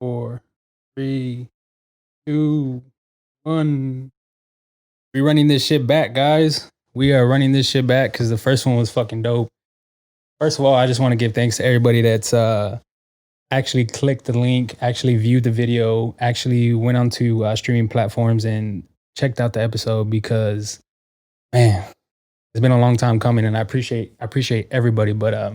Four, three, two, one. We running this shit back, guys. We are running this shit back because the first one was fucking dope. First of all, I just want to give thanks to everybody that's actually clicked the link, actually viewed the video, actually went onto streaming platforms and checked out the episode because, man, it's been a long time coming, and I appreciate everybody. But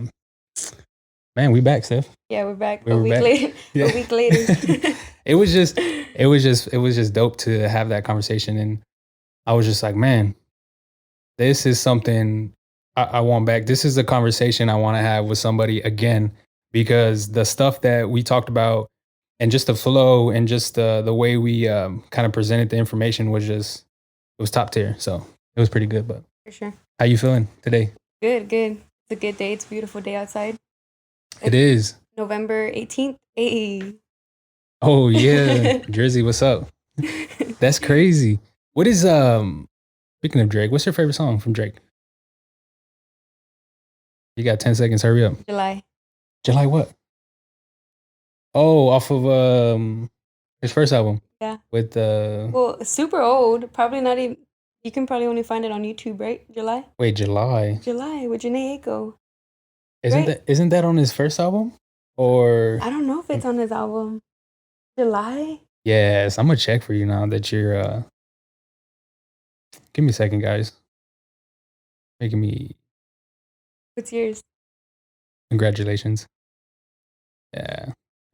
man, we back, Steph. Yeah, we're back. We're a week back. later. Yeah. A week later. it was just dope to have that conversation, and I was just like, man, this is something I want back. This is a conversation I want to have with somebody again, because the stuff that we talked about and just the flow and just the way we kind of presented the information was just, it was top tier. So it was pretty good. But For sure. how you feeling today? Good. It's a good day. It's a beautiful day outside. It is. November 18th. Hey. Oh yeah. Jersey, what's up? That's crazy. What is speaking of Drake, what's your favorite song from Drake? You got 10 seconds, hurry up. July what? Oh, off of his first album. Yeah. With Well, super old. Probably not even. You can probably only find it on YouTube, right? July. Wait, July with Janae Aiko. Isn't that on his first album? Or I don't know if it's on his album. July. Yes, I'm gonna check for you now that you're give me a second, guys. Making me. What's yours? Congratulations. Yeah. I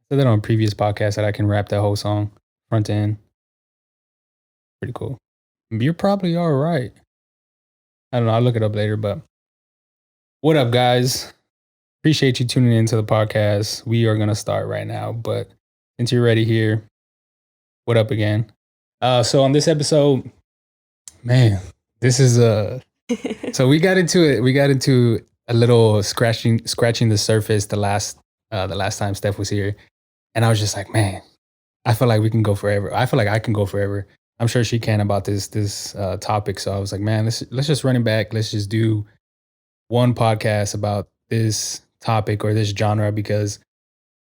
said that on a previous podcast that I can rap that whole song front to end. Pretty cool. You're probably all right. I don't know. I'll look it up later, but what up, guys? Appreciate you tuning into the podcast. We are going to start right now, but since you're ready here, what up again? So on this episode, man, this is so we got into it. We got into a little scratching the surface the last time Steph was here, and I was just like, man, I feel like we can go forever. I feel like I can go forever. I'm sure she can about this topic. So I was like, man, let's just run it back. Let's just do one podcast about this topic or this genre, because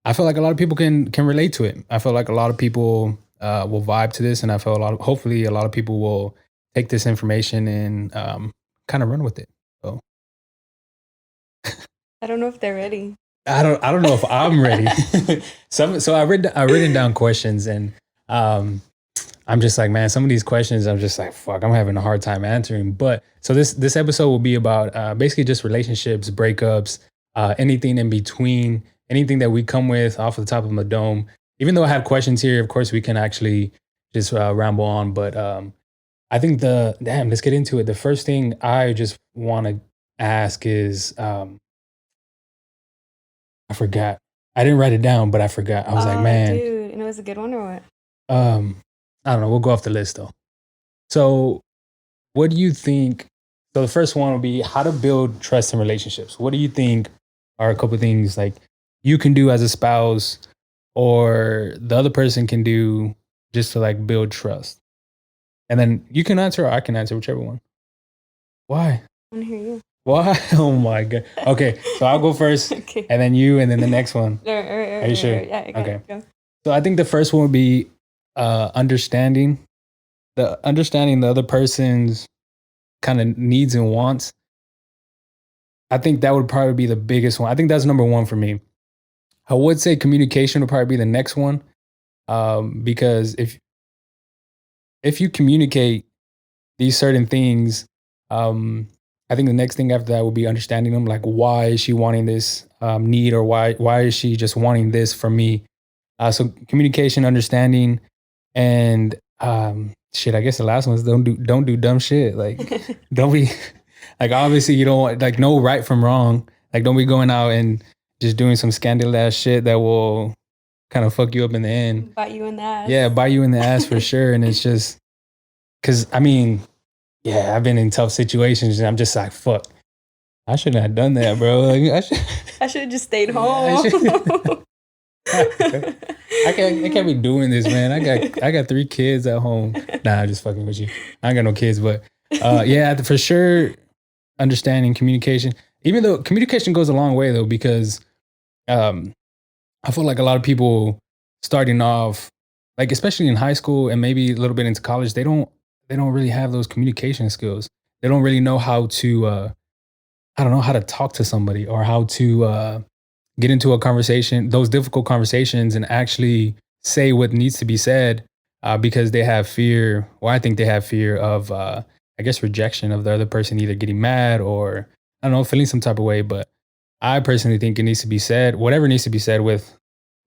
I feel like a lot of people can relate to it. I feel like a lot of people will vibe to this, and I feel hopefully a lot of people will take this information and kind of run with it. So I don't know if they're ready. I don't know if I'm ready. So I written down questions, and I'm just like, man, some of these questions I'm just like, fuck, I'm having a hard time answering. But so this episode will be about basically just relationships, breakups, anything in between, anything that we come with off the top of my dome. Even though I have questions here, of course we can actually just ramble on. But I think let's get into it. The first thing I just want to ask is, I forgot. I didn't write it down, but I forgot. I was like, man, dude, and it was a good one or what? I don't know. We'll go off the list though. So what do you think? So the first one will be how to build trust in relationships. What do you think are a couple of things like you can do as a spouse or the other person can do just to like build trust? And then you can answer or I can answer, whichever one. Why? I want to hear you. Why? Oh my God. Okay. So I'll go first Okay. and then you, and then the next one. Are you sure? Yeah, I got Okay. it. Go. So I think the first one would be understanding the other person's kind of needs and wants. I think that would probably be the biggest one. I think that's number one for me. I would say communication would probably be the next one, because if you communicate these certain things, I think the next thing after that would be understanding them. Like, why is she wanting this need, or why is she just wanting this from me? So communication, understanding, and shit. I guess the last one is don't do dumb shit. Like, don't be like, obviously you don't want, like, know right from wrong. Like, don't be going out and just doing some scandalous ass shit that will kind of fuck you up in the end. Bite you in the ass. Yeah, bite you in the ass for sure. And it's just because, I mean, yeah, I've been in tough situations and I'm just like, fuck, I shouldn't have done that, bro. Like, I should have just stayed home. I can't be doing this, man. I got 3 kids at home. Nah, I'm just fucking with you. I ain't got no kids, but yeah, for sure, understanding communication. Even though communication goes a long way, though, because I feel like a lot of people starting off, like especially in high school and maybe a little bit into college, they don't really have those communication skills. They don't really know how to I don't know how to talk to somebody or how to get into a conversation, those difficult conversations, and actually say what needs to be said because they have fear. Well, I think they have fear of, I guess, rejection of the other person either getting mad or, I don't know, feeling some type of way. But I personally think it needs to be said, whatever needs to be said with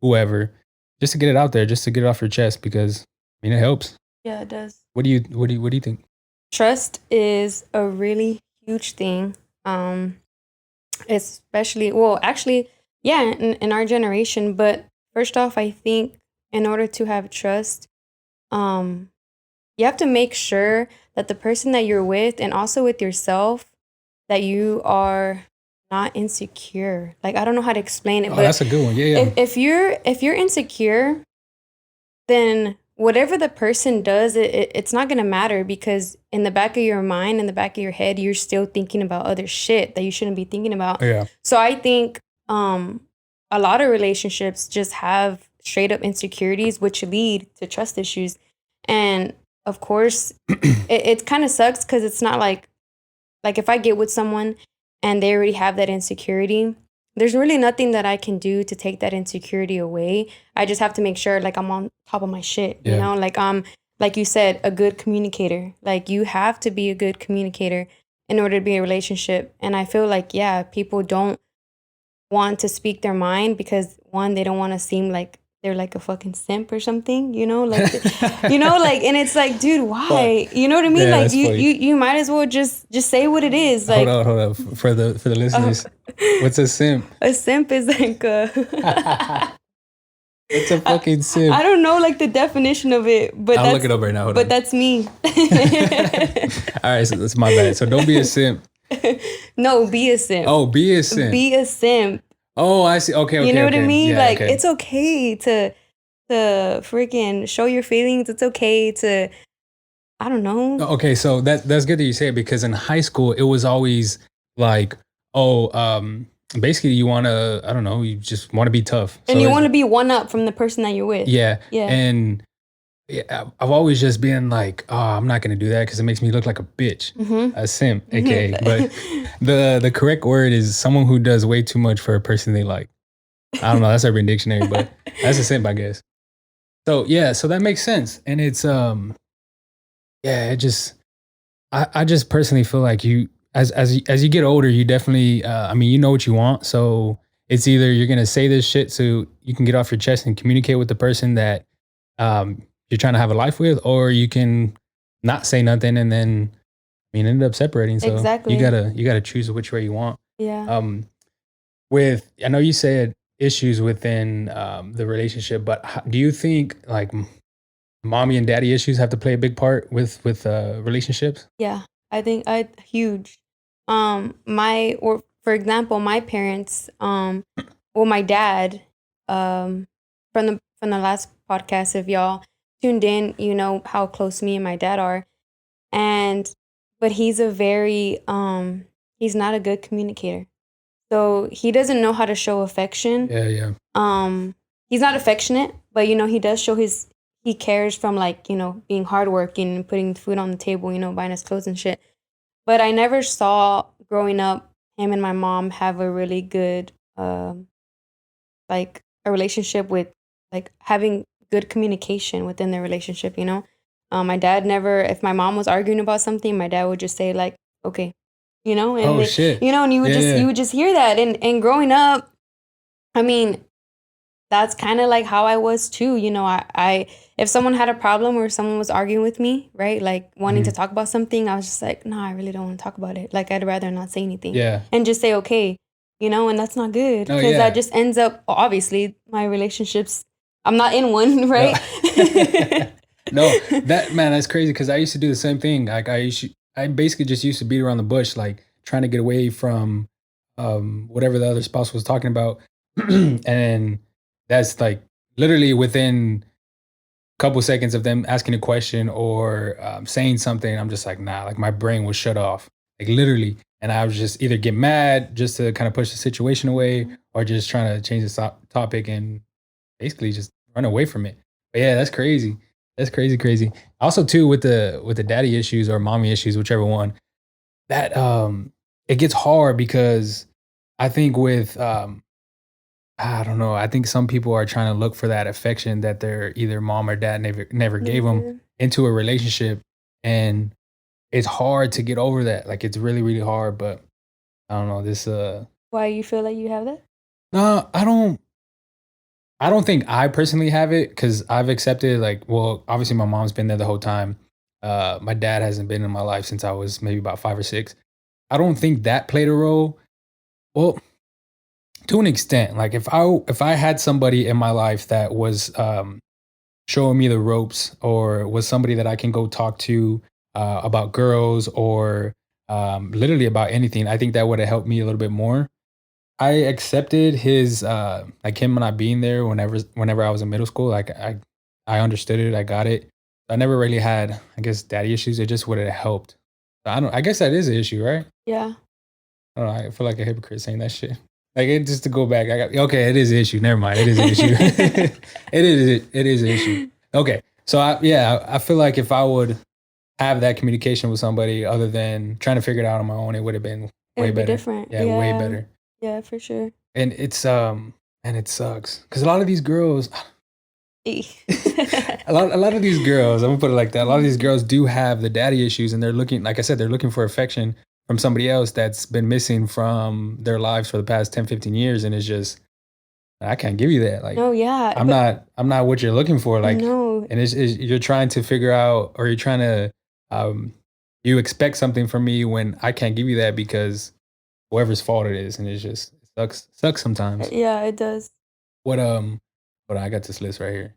whoever, just to get it out there, just to get it off your chest because, I mean, it helps. Yeah, it does. What do you think? Trust is a really huge thing. Especially, well, actually, yeah, in our generation. But first off, I think in order to have trust, um, you have to make sure that the person that you're with and also with yourself, that you are not insecure. Like, I don't know how to explain it, Oh, but that's a good one. Yeah, yeah. if you're insecure, then whatever the person does, it's not gonna matter because in the back of your mind, in the back of your head, you're still thinking about other shit that you shouldn't be thinking about. Yeah. So I think a lot of relationships just have straight up insecurities, which lead to trust issues. And of course, it kind of sucks because it's not like if I get with someone and they already have that insecurity, there's really nothing that I can do to take that insecurity away. I just have to make sure like I'm on top of my shit, you Yeah. know, like you said, a good communicator. Like you have to be a good communicator in order to be in a relationship. And I feel like, yeah, people don't want to speak their mind because one, they don't want to seem like they're like a fucking simp or something, you know, like, you know, like, and it's like, dude, why? You know what I mean? Yeah, Like that's funny. you might as well just say what it is. Like, Hold on. For the listeners, what's a simp? a simp is like It's a fucking simp. I don't know like the definition of it, but I'll that's, look it up right now. Hold but on. that's me. All right, so that's my bad. So don't be a simp. No, be a simp. Oh, be a simp. Be a simp. Oh, I see. Okay. You know what I okay. mean? Yeah, like okay. it's okay to freaking show your feelings. It's okay to, I don't know. Okay, so that's good that you say it because in high school it was always like, oh, basically you want to, I don't know, you just want to be tough, And you want to be one up from the person that you're with. yeah, Yeah. and yeah, I've always just been like, oh, I'm not gonna do that because it makes me look like a bitch, a simp, aka. But the correct word is someone who does way too much for a person they like. I don't know, that's Urban Dictionary, but that's a simp, I guess. So yeah, so that makes sense, and it's yeah, it just I just personally feel like you as you get older, you definitely I mean, you know what you want, so it's either you're gonna say this shit so you can get off your chest and communicate with the person that you're trying to have a life with, or you can not say nothing and then I mean end up separating. So Exactly. you gotta choose which way you want. Yeah. With I know you said issues within the relationship, but do you think like mommy and daddy issues have to play a big part with relationships? Yeah. I think I huge. Or for example, my parents, well, my dad, from the last podcast, if y'all tuned in, you know how close me and my dad are. And but he's a very he's not a good communicator. So he doesn't know how to show affection. Yeah. He's not affectionate, but you know, he does show he cares from like, you know, being hardworking and putting food on the table, you know, buying us clothes and shit. But I never saw growing up him and my mom have a really good like a relationship with like having good communication within their relationship, you know? My dad never, if my mom was arguing about something, my dad would just say like, okay, you know, and Oh shit. you know, and you would Yeah. you would just hear that. And growing up, I mean, that's kind of like how I was too. You know, I if someone had a problem or someone was arguing with me, right, like wanting to talk about something, I was just like, no, I really don't want to talk about it. Like I'd rather not say anything. Yeah. And just say okay, you know, and that's not good Oh, because yeah. that just ends up obviously my relationships. I'm not in one, right? No, that man, that's crazy because I used to do the same thing. Like I basically just used to beat around the bush, like trying to get away from whatever the other spouse was talking about. And that's like literally within a couple seconds of them asking a question or saying something, I'm just like, nah, like my brain was shut off, like literally. And I was just either get mad just to kind of push the situation away or just trying to change the topic and basically just run away from it. But yeah, that's crazy. That's crazy. Also, too, with the daddy issues or mommy issues, whichever one, that it gets hard because I think with I don't know. I think some people are trying to look for that affection that their either mom or dad never gave them Never. into a relationship, and it's hard to get over that. Like it's really hard. But I don't know. Why you feel like you have that? No, I don't. I don't think I personally have it because I've accepted like, well, obviously my mom's been there the whole time. My dad hasn't been in my life since I was maybe about 5 or 6. I don't think that played a role. Well, to an extent, like if I had somebody in my life that was showing me the ropes, or was somebody that I can go talk to about girls, or literally about anything, I think that would have helped me a little bit more. I accepted his like him not being there whenever I was in middle school. Like I understood it, I got it. I never really had, I guess, daddy issues. It just would have helped. I guess that is an issue, right? Yeah. I don't know. I feel like a hypocrite saying that shit. Like just to go back, okay, it is an issue. Never mind, it is an issue. it is an issue. Okay, so I feel like if I would have that communication with somebody other than trying to figure it out on my own, it would have been way It'd be better. different. Yeah, way better. Yeah, for sure. And and it sucks because a lot of these girls, E. a lot of these girls, I'm gonna put it like that. A lot of these girls do have the daddy issues, and they're looking, like I said, they're looking for affection from somebody else that's been missing from their lives for the past 10, 15 years, and it's just, I can't give you that. Like, No, yeah. I'm not what you're looking for. Like, No. and it's you're trying to figure out, or you're trying to, you expect something from me when I can't give you that because whoever's fault it is, and it's just, it sucks sometimes. Yeah, it does. What But I got this list right here.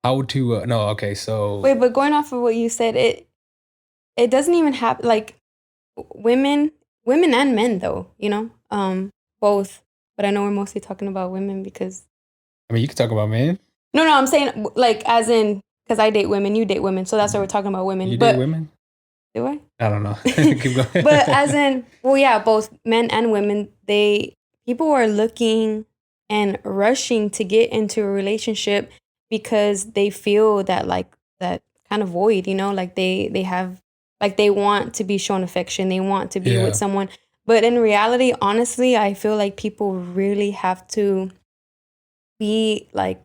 How to no, okay, so Wait, but going off of what you said, it doesn't even happen like women and men though, both. But I know we're mostly talking about women because I mean, you can talk about men. no, I'm saying like as in because I date women, you date women, so that's why we're talking about women. You but date women? Do I? I don't know. Keep going. But as in, well, yeah, both men and women, people are looking and rushing to get into a relationship because they feel that like that kind of void, like they have, like they want to be shown affection, they want to be Yeah. with someone. But in reality, honestly, I feel like people really have to be like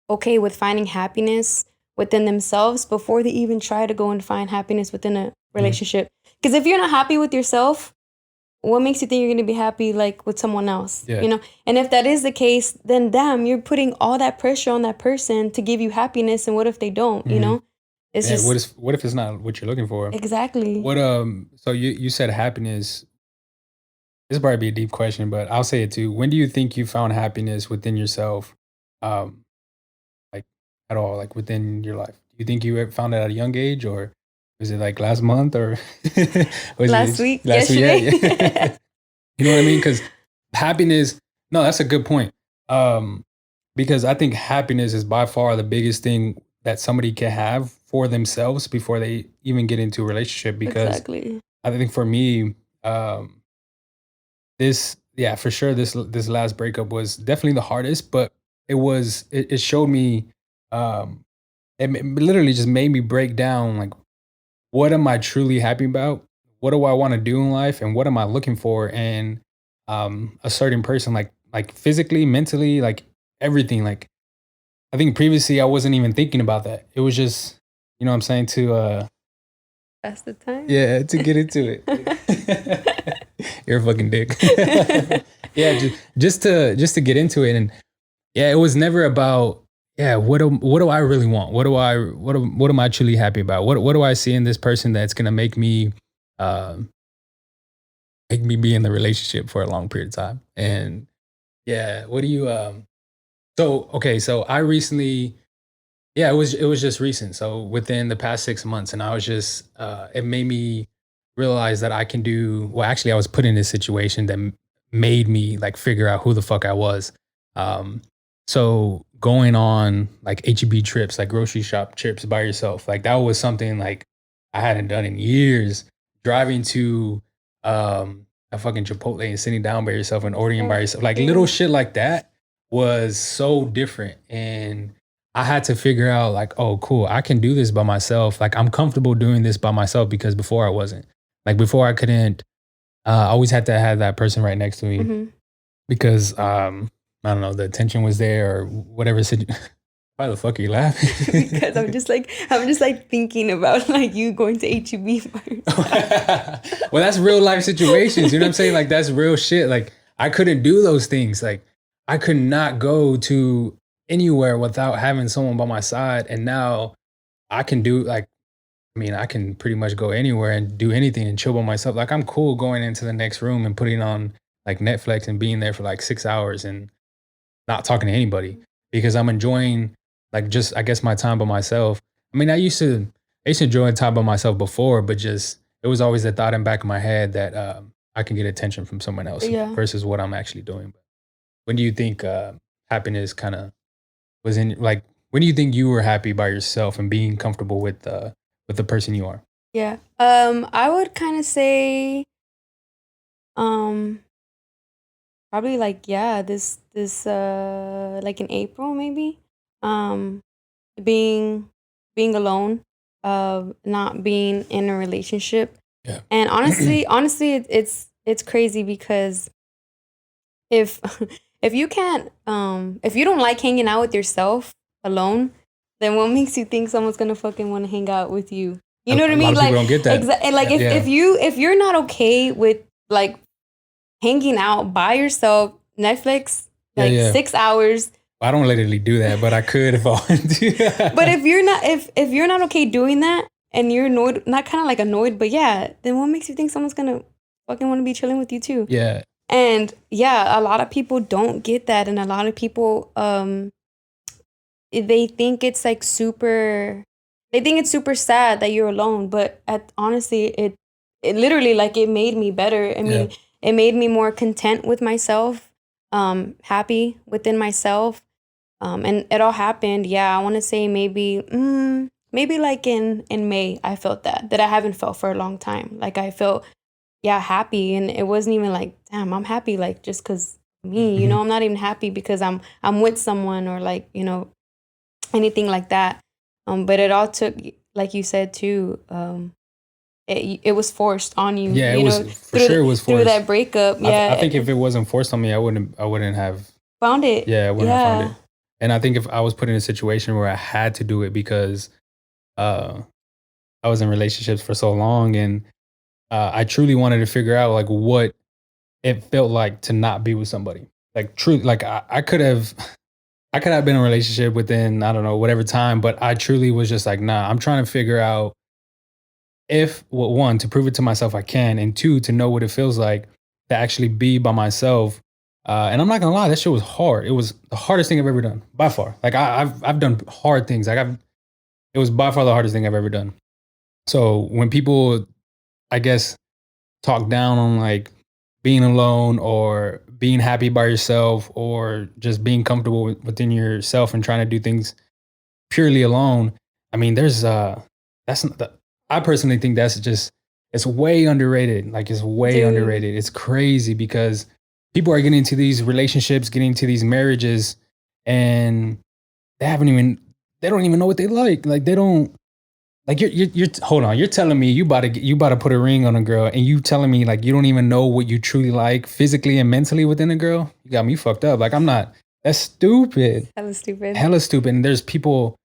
okay with finding happiness within themselves before they even try to go and find happiness within a relationship. Because if you're not happy with yourself, what makes you think you're going to be happy like with someone else? Yeah. And if that is the case, then damn, you're putting all that pressure on that person to give you happiness. And what if they don't? It's Yeah, just what if it's not what you're looking for? exactly. What so you said happiness. This will probably be a deep question, but I'll say it too. When do you think you found happiness within yourself? Like at all, like within your life? Do you think you found it at a young age, or was it like last month, or was Last it week, yesterday? yesterday. Yeah. You know what I mean? Because happiness. No, that's a good point. Because I think happiness is by far the biggest thing that somebody can have for themselves before they even get into a relationship. Because Exactly. I think for me, yeah, for sure, this last breakup was definitely the hardest, but it showed me, um, literally just made me break down like, what am I truly happy about? What do I want to do in life, and what am I looking for in a certain person, like physically, mentally, like everything. Like I think previously I wasn't even thinking about that. It was just, you know what I'm saying, to That's the time. yeah, to get into it. You're a fucking dick. Yeah, just to get into it. And yeah, it was never about, yeah, what do I really want? What am I truly happy about? What do I see in this person that's gonna uh make me be in the relationship for a long period of time? And yeah, what do you so okay, so I recently, yeah, it was just recent. So within the past 6 months, and I was just it made me realize that I can do, well, actually I was put in this situation that made me like figure out who the fuck I was. Um so going on like HEB trips, like grocery shop trips by yourself, like that was something like I hadn't done in years. Driving to a fucking Chipotle and sitting down by yourself and ordering by yourself, like little shit like that was so different. And I had to figure out like, oh, cool, I can do this by myself. Like I'm comfortable doing this by myself because before I wasn't. Like before I couldn't. I always had to have that person right next to me Mm-hmm. because I don't know, the tension was there or whatever. Why the fuck are you laughing? Because I'm just like thinking about like you going to HEB first. Well, that's real life situations. You know what I'm saying? Like that's real shit. Like I couldn't do those things. Like I could not go to anywhere without having someone by my side. And now I can do like, I mean, I can pretty much go anywhere and do anything and chill by myself. Like I'm cool going into the next room and putting on like Netflix and being there for like 6 hours and not talking to anybody because I'm enjoying like just I guess my time by myself. I mean, I used to enjoy time by myself before, but just it was always the thought in the back of my head that I can get attention from someone else Yeah. versus what I'm actually doing. When do you think happiness kind of was in like when do you think you were happy by yourself and being comfortable with the person you are? Yeah. I would kind of say, um, probably like yeah, this like in April maybe, um, being being alone, not being in a relationship, Yeah. and honestly, it's crazy because if if you can't, if you don't like hanging out with yourself alone, then what makes you think someone's gonna fucking want to hang out with you? You know what A I lot mean? of people Like don't get that. like Yeah. if you're not okay with like hanging out by yourself, Netflix, Yeah, like yeah. 6 hours. I don't literally do that, but I could if I wanted to. But if you're not okay doing that and you're annoyed, not kind of like annoyed, but yeah, then what makes you think someone's gonna fucking want to be chilling with you too? Yeah. And yeah, a lot of people don't get that, and a lot of people they think it's like super. They think it's super sad that you're alone, but honestly, it literally like it made me better. I mean, it made me more content with myself, happy within myself, and it all happened. Yeah, I want to say maybe maybe like in May, I felt that I haven't felt for a long time. Like I felt yeah happy, and it wasn't even like damn I'm happy like just because me. You Mhm. know, I'm not even happy because I'm with someone or like you know anything like that. But it all took, like you said too, it was forced on you. Yeah, it You was know, for sure it was through that forced. breakup. I Yeah, think if it wasn't forced on me, I wouldn't have found it. yeah, I wouldn't have found Yeah, it. And I think if I was put in a situation where I had to do it because uh I was in relationships for so long and I truly wanted to figure out like what it felt like to not be with somebody. Like truly like I could have I could have been in a relationship within, I don't know, whatever time, but I truly was just like, nah, I'm trying to figure out if well, one, to prove it to myself I can, and two, to know what it feels like to actually be by myself. And I'm not gonna lie, that shit was hard. It was the hardest thing I've ever done by far. Like I've done hard things. It was by far the hardest thing I've ever done. So when people, I guess, talk down on like being alone or being happy by yourself or just being comfortable within yourself and trying to do things purely alone. I mean, that's not the, I personally think that's just it's way underrated. Like it's way dude. underrated. It's crazy because people are getting into these relationships, getting into these marriages, and they haven't even they don't even know what they like. Like they don't like you're hold on. You're telling me you about to put a ring on a girl, and you telling me like you don't even know what you truly like physically and mentally within a girl. You got me fucked up. Like I'm not. That's stupid. That was stupid. Hella stupid. And there's people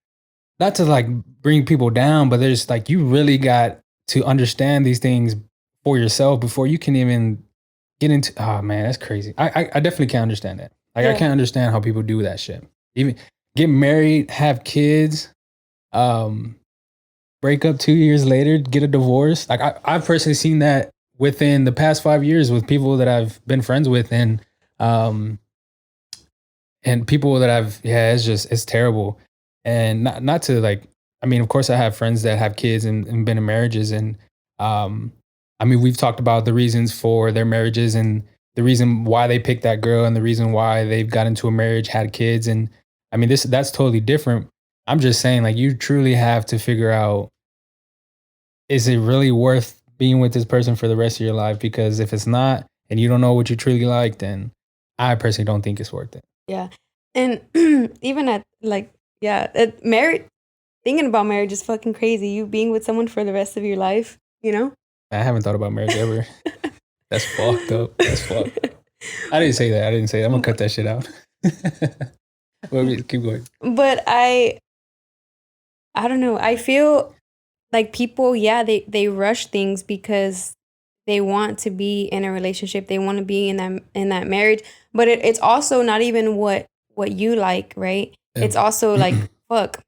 not to like bring people down, but there's like you really got to understand these things for yourself before you can even get into. Oh man, that's crazy. I definitely can't understand that. Like I Yeah. can't understand how people do that shit. Even get married, have kids, um, break up 2 years later, get a divorce. Like I've personally seen that within the past 5 years with people that I've been friends with, um, and people that I've yeah, it's just it's terrible. And not to like I mean, of course I have friends that have kids and been in marriages and um I mean we've talked about the reasons for their marriages and the reason why they picked that girl and the reason why they've got into a marriage, had kids and I mean that's totally different. I'm just saying like you truly have to figure out is it really worth being with this person for the rest of your life because if it's not and you don't know what you truly like then I personally don't think it's worth it. Yeah, and even at like marriage. Thinking about marriage is fucking crazy. You being with someone for the rest of your life, you know? I haven't thought about marriage ever. That's fucked up. That's fucked up. I didn't say that. I'm gonna cut that shit out. Well, keep going. But I don't know. I feel like people, they rush things because they want to be in a relationship. They want to be in that marriage. But it's also not even what you like, right? Yeah. It's also like, fuck.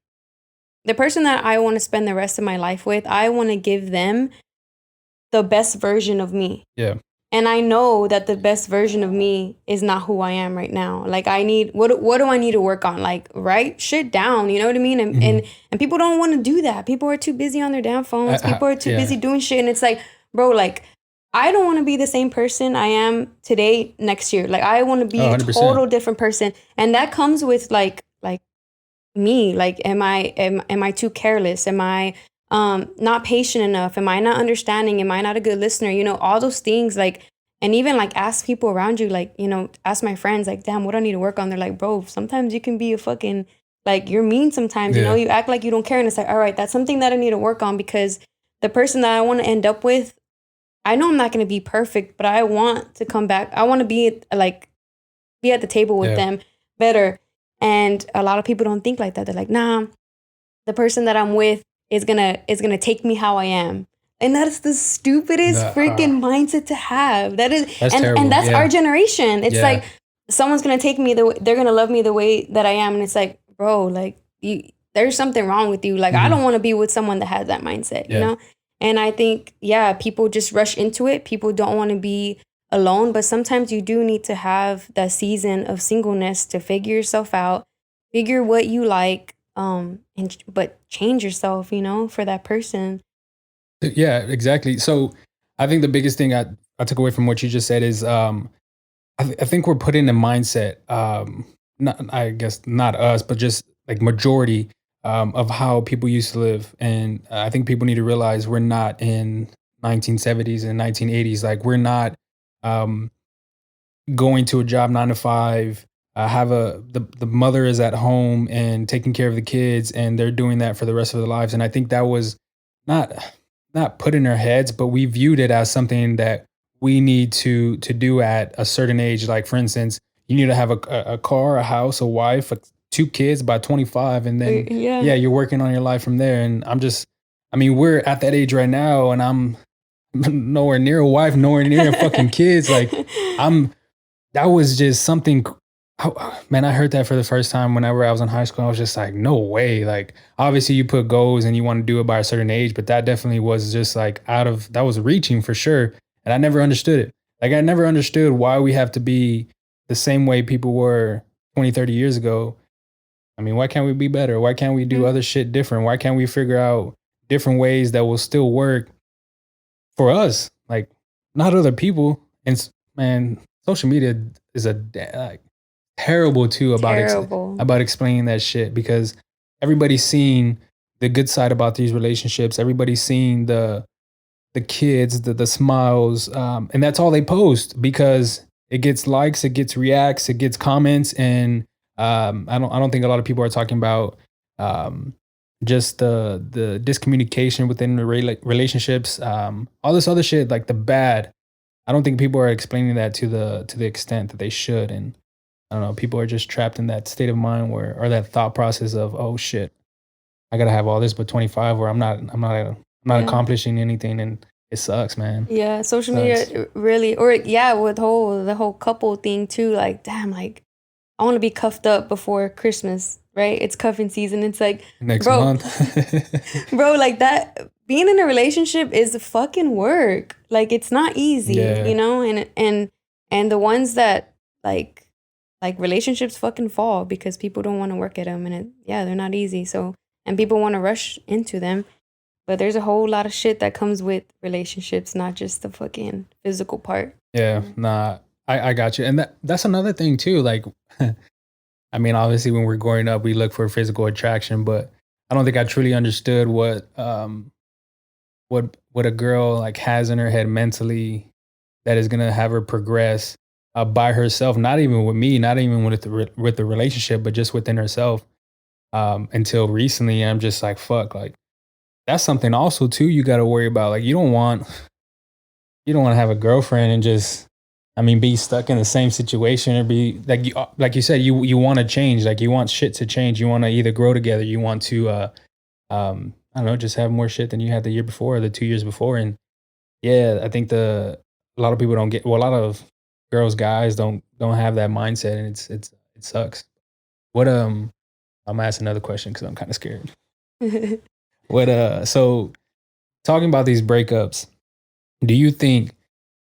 The person that I want to spend the rest of my life with, I want to give them the best version of me. Yeah. And I know that the best version of me is not who I am right now. Like I need, what do I need to work on? Like write shit down, you know what I mean? And people don't want to do that. People are too busy on their damn phones. People are too busy doing shit. And it's like, bro, like I don't want to be the same person I am today next year. Like I want to be a total different person. And that comes with like me. Like am I too careless? Am I not patient enough? Am I not understanding? Am I not a good listener? You know, all those things, like, and even like ask people around you, like, you know, ask my friends, like, damn, what do I need to work on? They're like, bro, sometimes you can be a fucking, like, you're mean sometimes, you know, you act like you don't care. And it's like, all right, that's something that I need to work on, because the person that I want to end up with, I know I'm not going to be perfect, but I want to come back. I want to be like, be at the table with them better. And a lot of people don't think like that. They're like, nah, the person that I'm with is gonna take me how I am. And that's the stupidest freaking mindset to have. That's terrible. And that's our generation. It's like someone's gonna take me they're gonna love me the way that I am. And it's like, bro, like there's something wrong with you. Like I don't want to be with someone that has that mindset, you know? And I think, people just rush into it. People don't want to be alone, but sometimes you do need to have that season of singleness to figure yourself out, figure what you like, but change yourself, you know, for that person. Yeah, exactly. So I think the biggest thing I took away from what you just said is I think we're put in a mindset, not, I guess not us, but just like majority of how people used to live. And I think people need to realize we're not in 1970s and 1980s. Like we're not going to a job 9 to 5, the mother is at home and taking care of the kids, and they're doing that for the rest of their lives. And I think that was not put in our heads, but we viewed it as something that we need to do at a certain age. Like for instance, you need to have a car, a house, a wife, 2 kids by 25, and then you're working on your life from there. And we're at that age right now, and I'm nowhere near a wife, nowhere near fucking kids. Like that was just something, man, I heard that for the first time whenever I was in high school. I was just like, no way. Like, obviously you put goals and you want to do it by a certain age, but that definitely was just like that was reaching for sure. And I never understood it. Like, I never understood why we have to be the same way people were 20, 30 years ago. I mean, why can't we be better? Why can't we do other shit different? Why can't we figure out different ways that will still work for us? Like, not other people. And man, social media is terrible too about explaining that shit, because everybody's seeing the good side about these relationships. Everybody's seeing the kids, the smiles, and that's all they post, because it gets likes, it gets reacts, it gets comments, and I don't think a lot of people are talking about just the discommunication within the relationships, all this other shit, like the bad. I don't think people are explaining that to the extent that they should. And I don't know, people are just trapped in that state of mind or that thought process of, oh shit, I gotta have all this by 25, where I'm not accomplishing anything, and it sucks, man. Yeah, social media really, with the whole couple thing too. Like, damn, like I want to be cuffed up before Christmas, right? It's cuffing season. It's like next month, bro. Like that, being in a relationship is fucking work. Like it's not easy, you know. And the ones that like relationships fucking fall because people don't want to work at them, and they're not easy. So, and people want to rush into them, but there's a whole lot of shit that comes with relationships, not just the fucking physical part. Yeah, nah, I got you. And that's another thing too. Like, I mean, obviously when we're growing up, we look for physical attraction, but I don't think I truly understood what a girl like has in her head mentally that is gonna have her progress by herself. Not even with me, not even with the relationship, but just within herself. until recently. I'm just like, fuck, like that's something also too you got to worry about. Like you don't want to have a girlfriend and just, I mean, be stuck in the same situation or be like you said, you want to change, like you want shit to change. You want to either grow together. You want to, I don't know, just have more shit than you had the year before or the 2 years before. And yeah, I think a lot of people don't get, well, a lot of girls, guys don't have that mindset, and it sucks. What, I'm gonna ask another question because I'm kind of scared. What, so talking about these breakups, do you think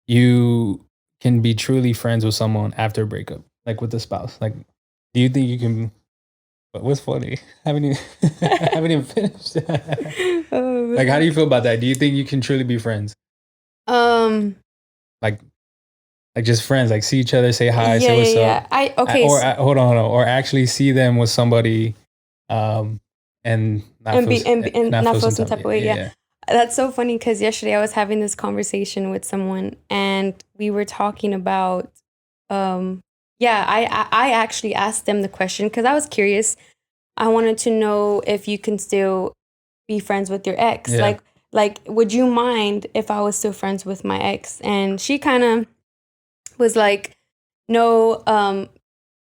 you can be truly friends with someone after a breakup, like with the spouse? Like, do you think you can? What's funny? Haven't even, haven't even finished. Oh, Like, how man. do you feel about that? Do you think you can truly be friends? Um, Like, like just friends, like see each other, say hi, yeah, say yeah, what's up, yeah. Okay, hold on, or actually see them with somebody, um, and not feel and not not feel feel some some type of type of way. yeah, Yeah, yeah. that's so funny because yesterday I was having this conversation with someone, and we were talking about, um, yeah, I actually asked them the question because I was curious. I wanted to know if you can still be friends with your ex. Yeah. Like, would you mind if I was still friends with my ex? And she kind of was like, no.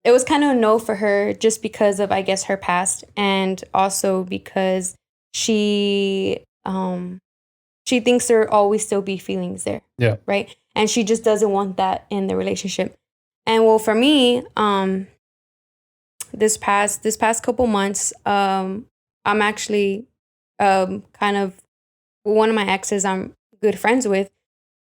It was kind of a no for her just because of, I guess, her past, and also because she she thinks there always still be feelings there. Yeah. Right. And she just doesn't want that in the relationship. And well, for me, this past couple months, I'm actually kind of one of my exes I'm good friends with,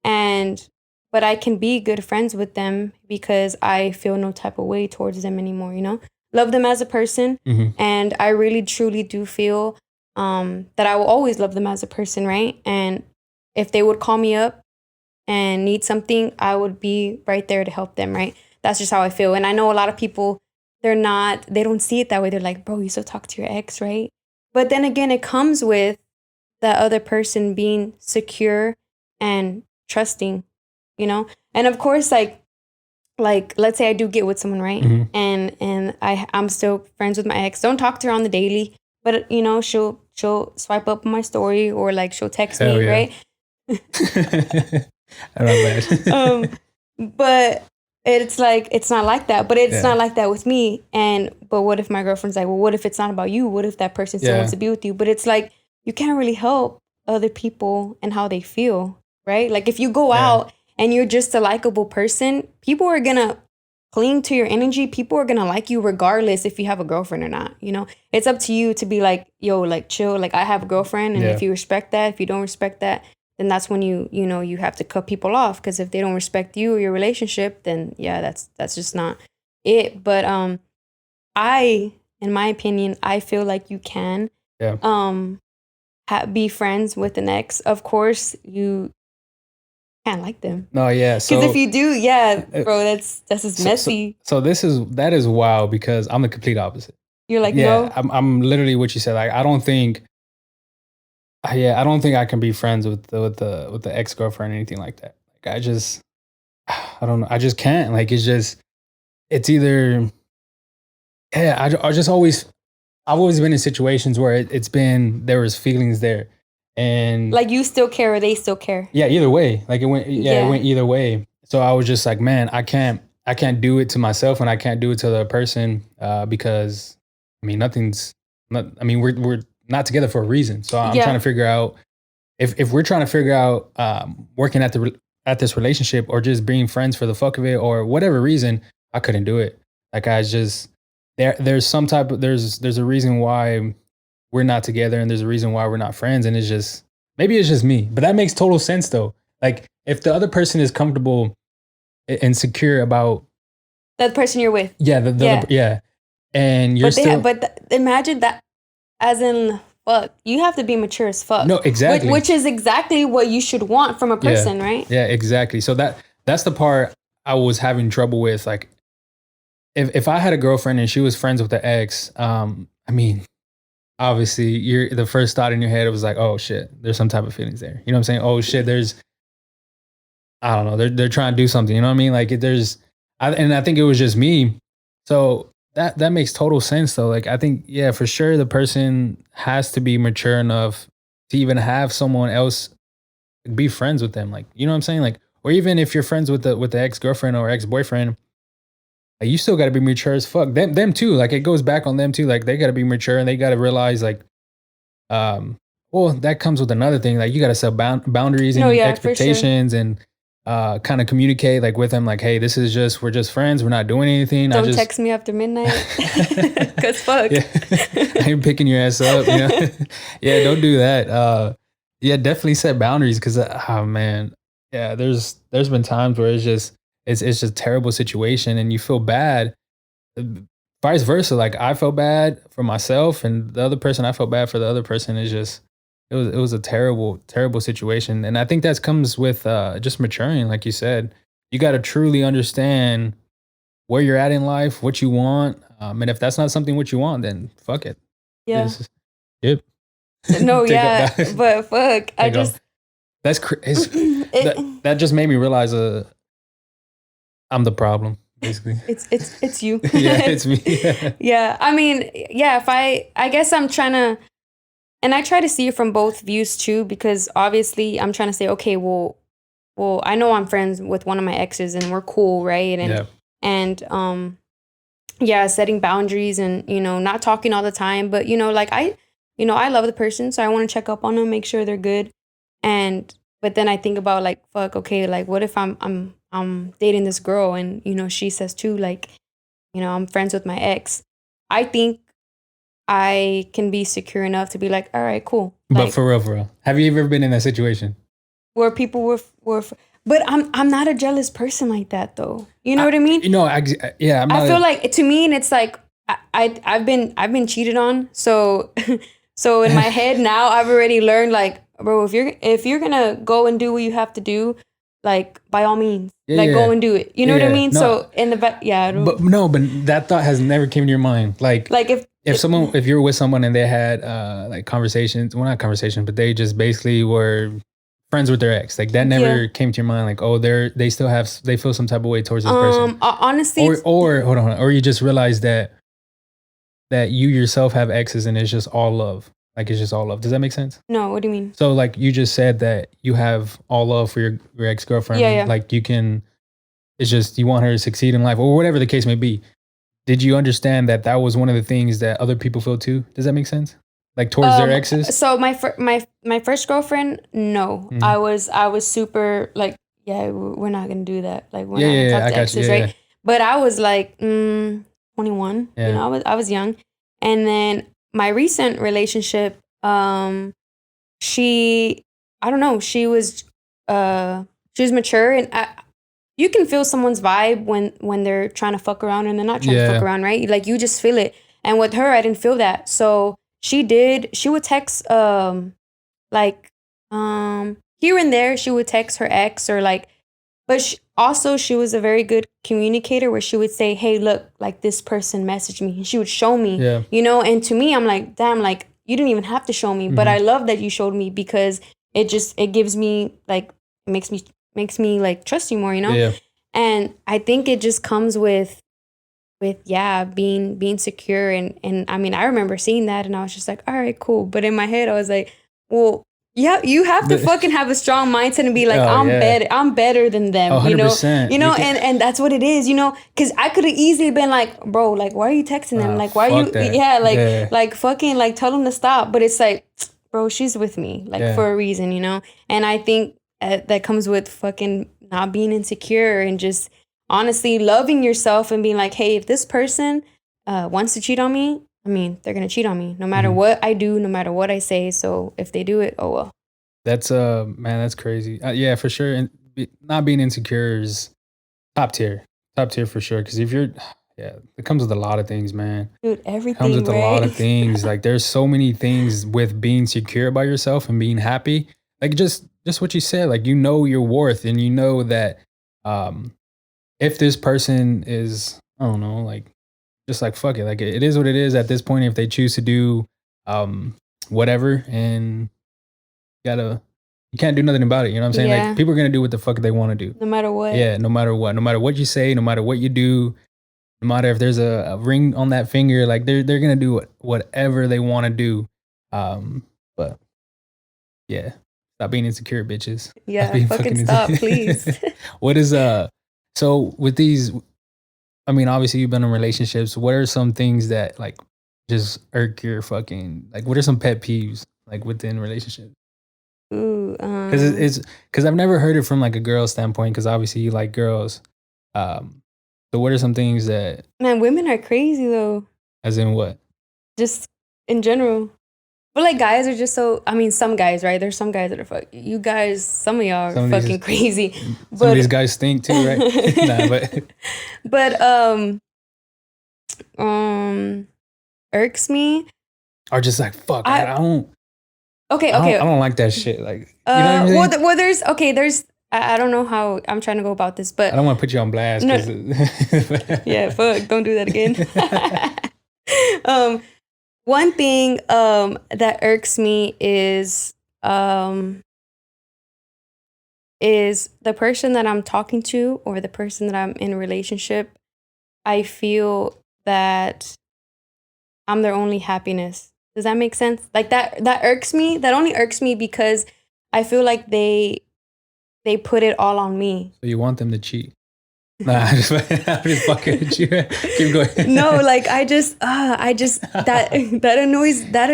and but I can be good friends with them because I feel no type of way towards them anymore, love them as a person. Mm-hmm. And I really truly do feel that I will always love them as a person, right? And if they would call me up and need something, I would be right there to help them, right? That's just how I feel. And I know a lot of people, they don't see it that way. They're like, bro, you still talk to your ex, right? But then again, it comes with that other person being secure and trusting, And of course, like let's say I do get with someone, right? Mm-hmm. And I'm still friends with my ex. Don't talk to her on the daily, but she'll swipe up on my story, or like she'll text Hell me, yeah. right? I love that. But it's like it's not like that. But it's Yeah. not like that with me. But what if my girlfriend's like, well, what if it's not about you? What if that person still Yeah. wants to be with you? But it's like you can't really help other people and how they feel, right? Like if you go Yeah. out and you're just a likable person, people are gonna cling to your energy. People are gonna like you regardless if you have a girlfriend or not. It's up to you to be like, yo, like chill. Like I have a girlfriend, and Yeah. if you respect that, if you don't respect that, then that's when you have to cut people off. Because if they don't respect you or your relationship, then yeah, that's just not it. But in my opinion, I feel like you can Yeah. be friends with an ex. Of course, you can't like them. No, yeah. Because So if you do, yeah, bro, that's just messy. So that is wild because I'm the complete opposite. You're like, Yeah, no. I'm literally what you said. Like I don't think, yeah, I don't think I can be friends with the ex girlfriend or anything like that. Like I just, I don't know. I just can't. Like it's either, yeah. I just always, I've always been in situations where it's been there was feelings there, and Like you still care or they still care. yeah, either way. Like it went either way. So I was just like, man, I can't do it to myself, and I can't do it to the person because I mean, I mean, we're not together for a reason. So I'm Yeah. trying to figure out if we're trying to figure out working at this relationship or just being friends for the fuck of it or whatever reason, I couldn't do it. Like I just there's some type of there's a reason why we're not together, and there's a reason why we're not friends, and it's just maybe it's just me, but that makes total sense though. Like if the other person is comfortable and secure about That person you're with. yeah, yeah, and you're still Imagine that, as in fuck. You have to be mature as fuck. no exactly, Which is exactly what you should want from a person, right? Yeah, exactly. So that's the part I was having trouble with. Like if I had a girlfriend and she was friends with the ex, I mean, obviously you're the first thought in your head was like, oh shit, there's some type of feelings there. You know what I'm saying? Oh shit, there's I don't know, they're trying to do something. You know what I mean? Like and I think it was just me. So that makes total sense though. Like I think, yeah, for sure the person has to be mature enough to even have someone else be friends with them. Like, you know what I'm saying? Like, or even if you're friends with the ex-girlfriend or ex-boyfriend, like, you still gotta be mature as fuck. Them too. Like it goes back on them too. Like they gotta be mature and they gotta realize like, well, that comes with another thing. Like you gotta set boundaries No, and yeah, for sure. expectations and kind of communicate like with them, like, hey, this is just we're just friends. We're not doing anything. Don't text me after midnight. Cause fuck. Yeah. I ain't picking your ass up, you know? Yeah, don't do that. Yeah, definitely set boundaries because oh man, yeah, there's been times where it's just terrible situation and you feel bad. Uh, Vice versa, like I felt bad for myself and the other person I felt bad for the other person. Is just it was a terrible situation. And I think that comes with just maturing, like you said. You got to truly understand where you're at in life, what you want. And if that's not something what you want, then fuck it. Yeah. Yep. No, Take yeah, but fuck, I Take just off. That's that just made me realize I'm the problem basically. it's you. Yeah, it's me. Yeah. Yeah, I mean, yeah, if I guess I'm trying to, and I try to see it from both views too, because obviously I'm trying to say, okay, well, I know I'm friends with one of my exes and we're cool, right? And Yeah. and yeah, setting boundaries and not talking all the time, but like I love the person, so I want to check up on them, make sure they're good, and but then I think about like, fuck, okay, like what if I'm dating this girl and she says too, like I'm friends with my ex. I think I can be secure enough to be like, all right, cool. But Like, for real, have you ever been in that situation? where people were, but I'm not a jealous person like that though. You know what I mean? Yeah, I'm not. I feel like to me, and it's like I've been cheated on. So so in my head now, I've already learned like, bro, if you're gonna go and do what you have to do, like by all means, like go and do it. You know what I mean? No, So in the yeah, but that thought has never came to your mind. Like if you're with someone and they had like conversations, well, not conversations, but they just basically were friends with their ex, like that never came to your mind, like, oh, they still have, they feel some type of way towards this person. Honestly, or hold on, or you just realize that you yourself have exes and it's just all love. Like it's just all love. Does that make sense? no, what do you mean? So like you just said that you have all love for your ex-girlfriend. Yeah. Like you can, it's just you want her to succeed in life or whatever the case may be. Did you understand that that was one of the things that other people feel too? Does that make sense? Like towards their exes? So my first girlfriend, no. I was super like, yeah, we're not gonna do that. Like we're not gonna talk to exes, right? But I was like 21. Yeah. I was young. And then my recent relationship, she I don't know, she was mature, and you can feel someone's vibe when they're trying to fuck around and they're not trying to fuck around, right? Like you just feel it. And with her, I didn't feel that. So she would text like here and there, she would text her ex or like, but she was a very good communicator where she would say, hey, look, like this person messaged me. And she would show me, and to me, I'm like, damn, like you didn't even have to show me, but I love that you showed me because it gives me like, it makes me like trust you more, Yeah. And I think it just comes with being secure, and I mean I remember seeing that and I was just like, all right, cool, but in my head I was like, well, yeah, you have to fucking have a strong mindset and be like, I'm better than them. 100%. And that's what it is, because I could have easily been like, bro, like why are you texting them, like why are you that. like fucking like tell them to stop, but it's like, bro, she's with me like for a reason, and I think that comes with fucking not being insecure and just honestly loving yourself and being like, hey, if this person wants to cheat on me, I mean, they're gonna cheat on me no matter what I do, no matter what I say. So if they do it, oh well. That's man, that's crazy. Yeah, for sure. And not being insecure is top tier for sure. Because if you're, it comes with a lot of things, man. Dude, everything. It comes with a lot of things. Like there's so many things with being secure about yourself and being happy. Like just what you said. Like your worth, and you know that if this person is, I don't know, like just like fuck it, like it is what it is at this point. If they choose to do whatever, and you can't do nothing about it, you know what I'm saying? Like people are gonna do what the fuck they want to do, no matter what. no matter what you say, no matter what you do, No matter if there's a ring on that finger, like they're gonna do whatever they want to do. But yeah, stop being insecure, bitches. Stop Yeah, being fucking fucking stop, insecure. please. What is so with these, I mean, obviously you've been in relationships. What are some things that like just irk your fucking, like what are some pet peeves like within relationships? Ooh, Because it's because I've never heard it from like a girl standpoint. Because obviously you like girls. Um, so what are some things that, man, women are crazy though. as in what? Just in general. But like guys are just so. I mean, some guys, right? There's some guys that are you guys. Some of y'all are Some of fucking these crazy. some of these But guys stink too, right? Nah, but but irks me. are just like fuck. I I don't. okay I okay. don't like that shit. Like you know what I'm saying? Well, there's okay. There's I don't know how I'm trying to go about this, but I don't want to put you on blast. No. 'Cause yeah, fuck, don't do that again. One thing that irks me is the person that I'm talking to or the person that I'm in a relationship. I feel that I'm their only happiness. Does that make sense? Like that irks me. That only irks me because I feel like they put it all on me. So you want them to cheat? Nah, I'm just fucking with you. Keep going. No, like I just that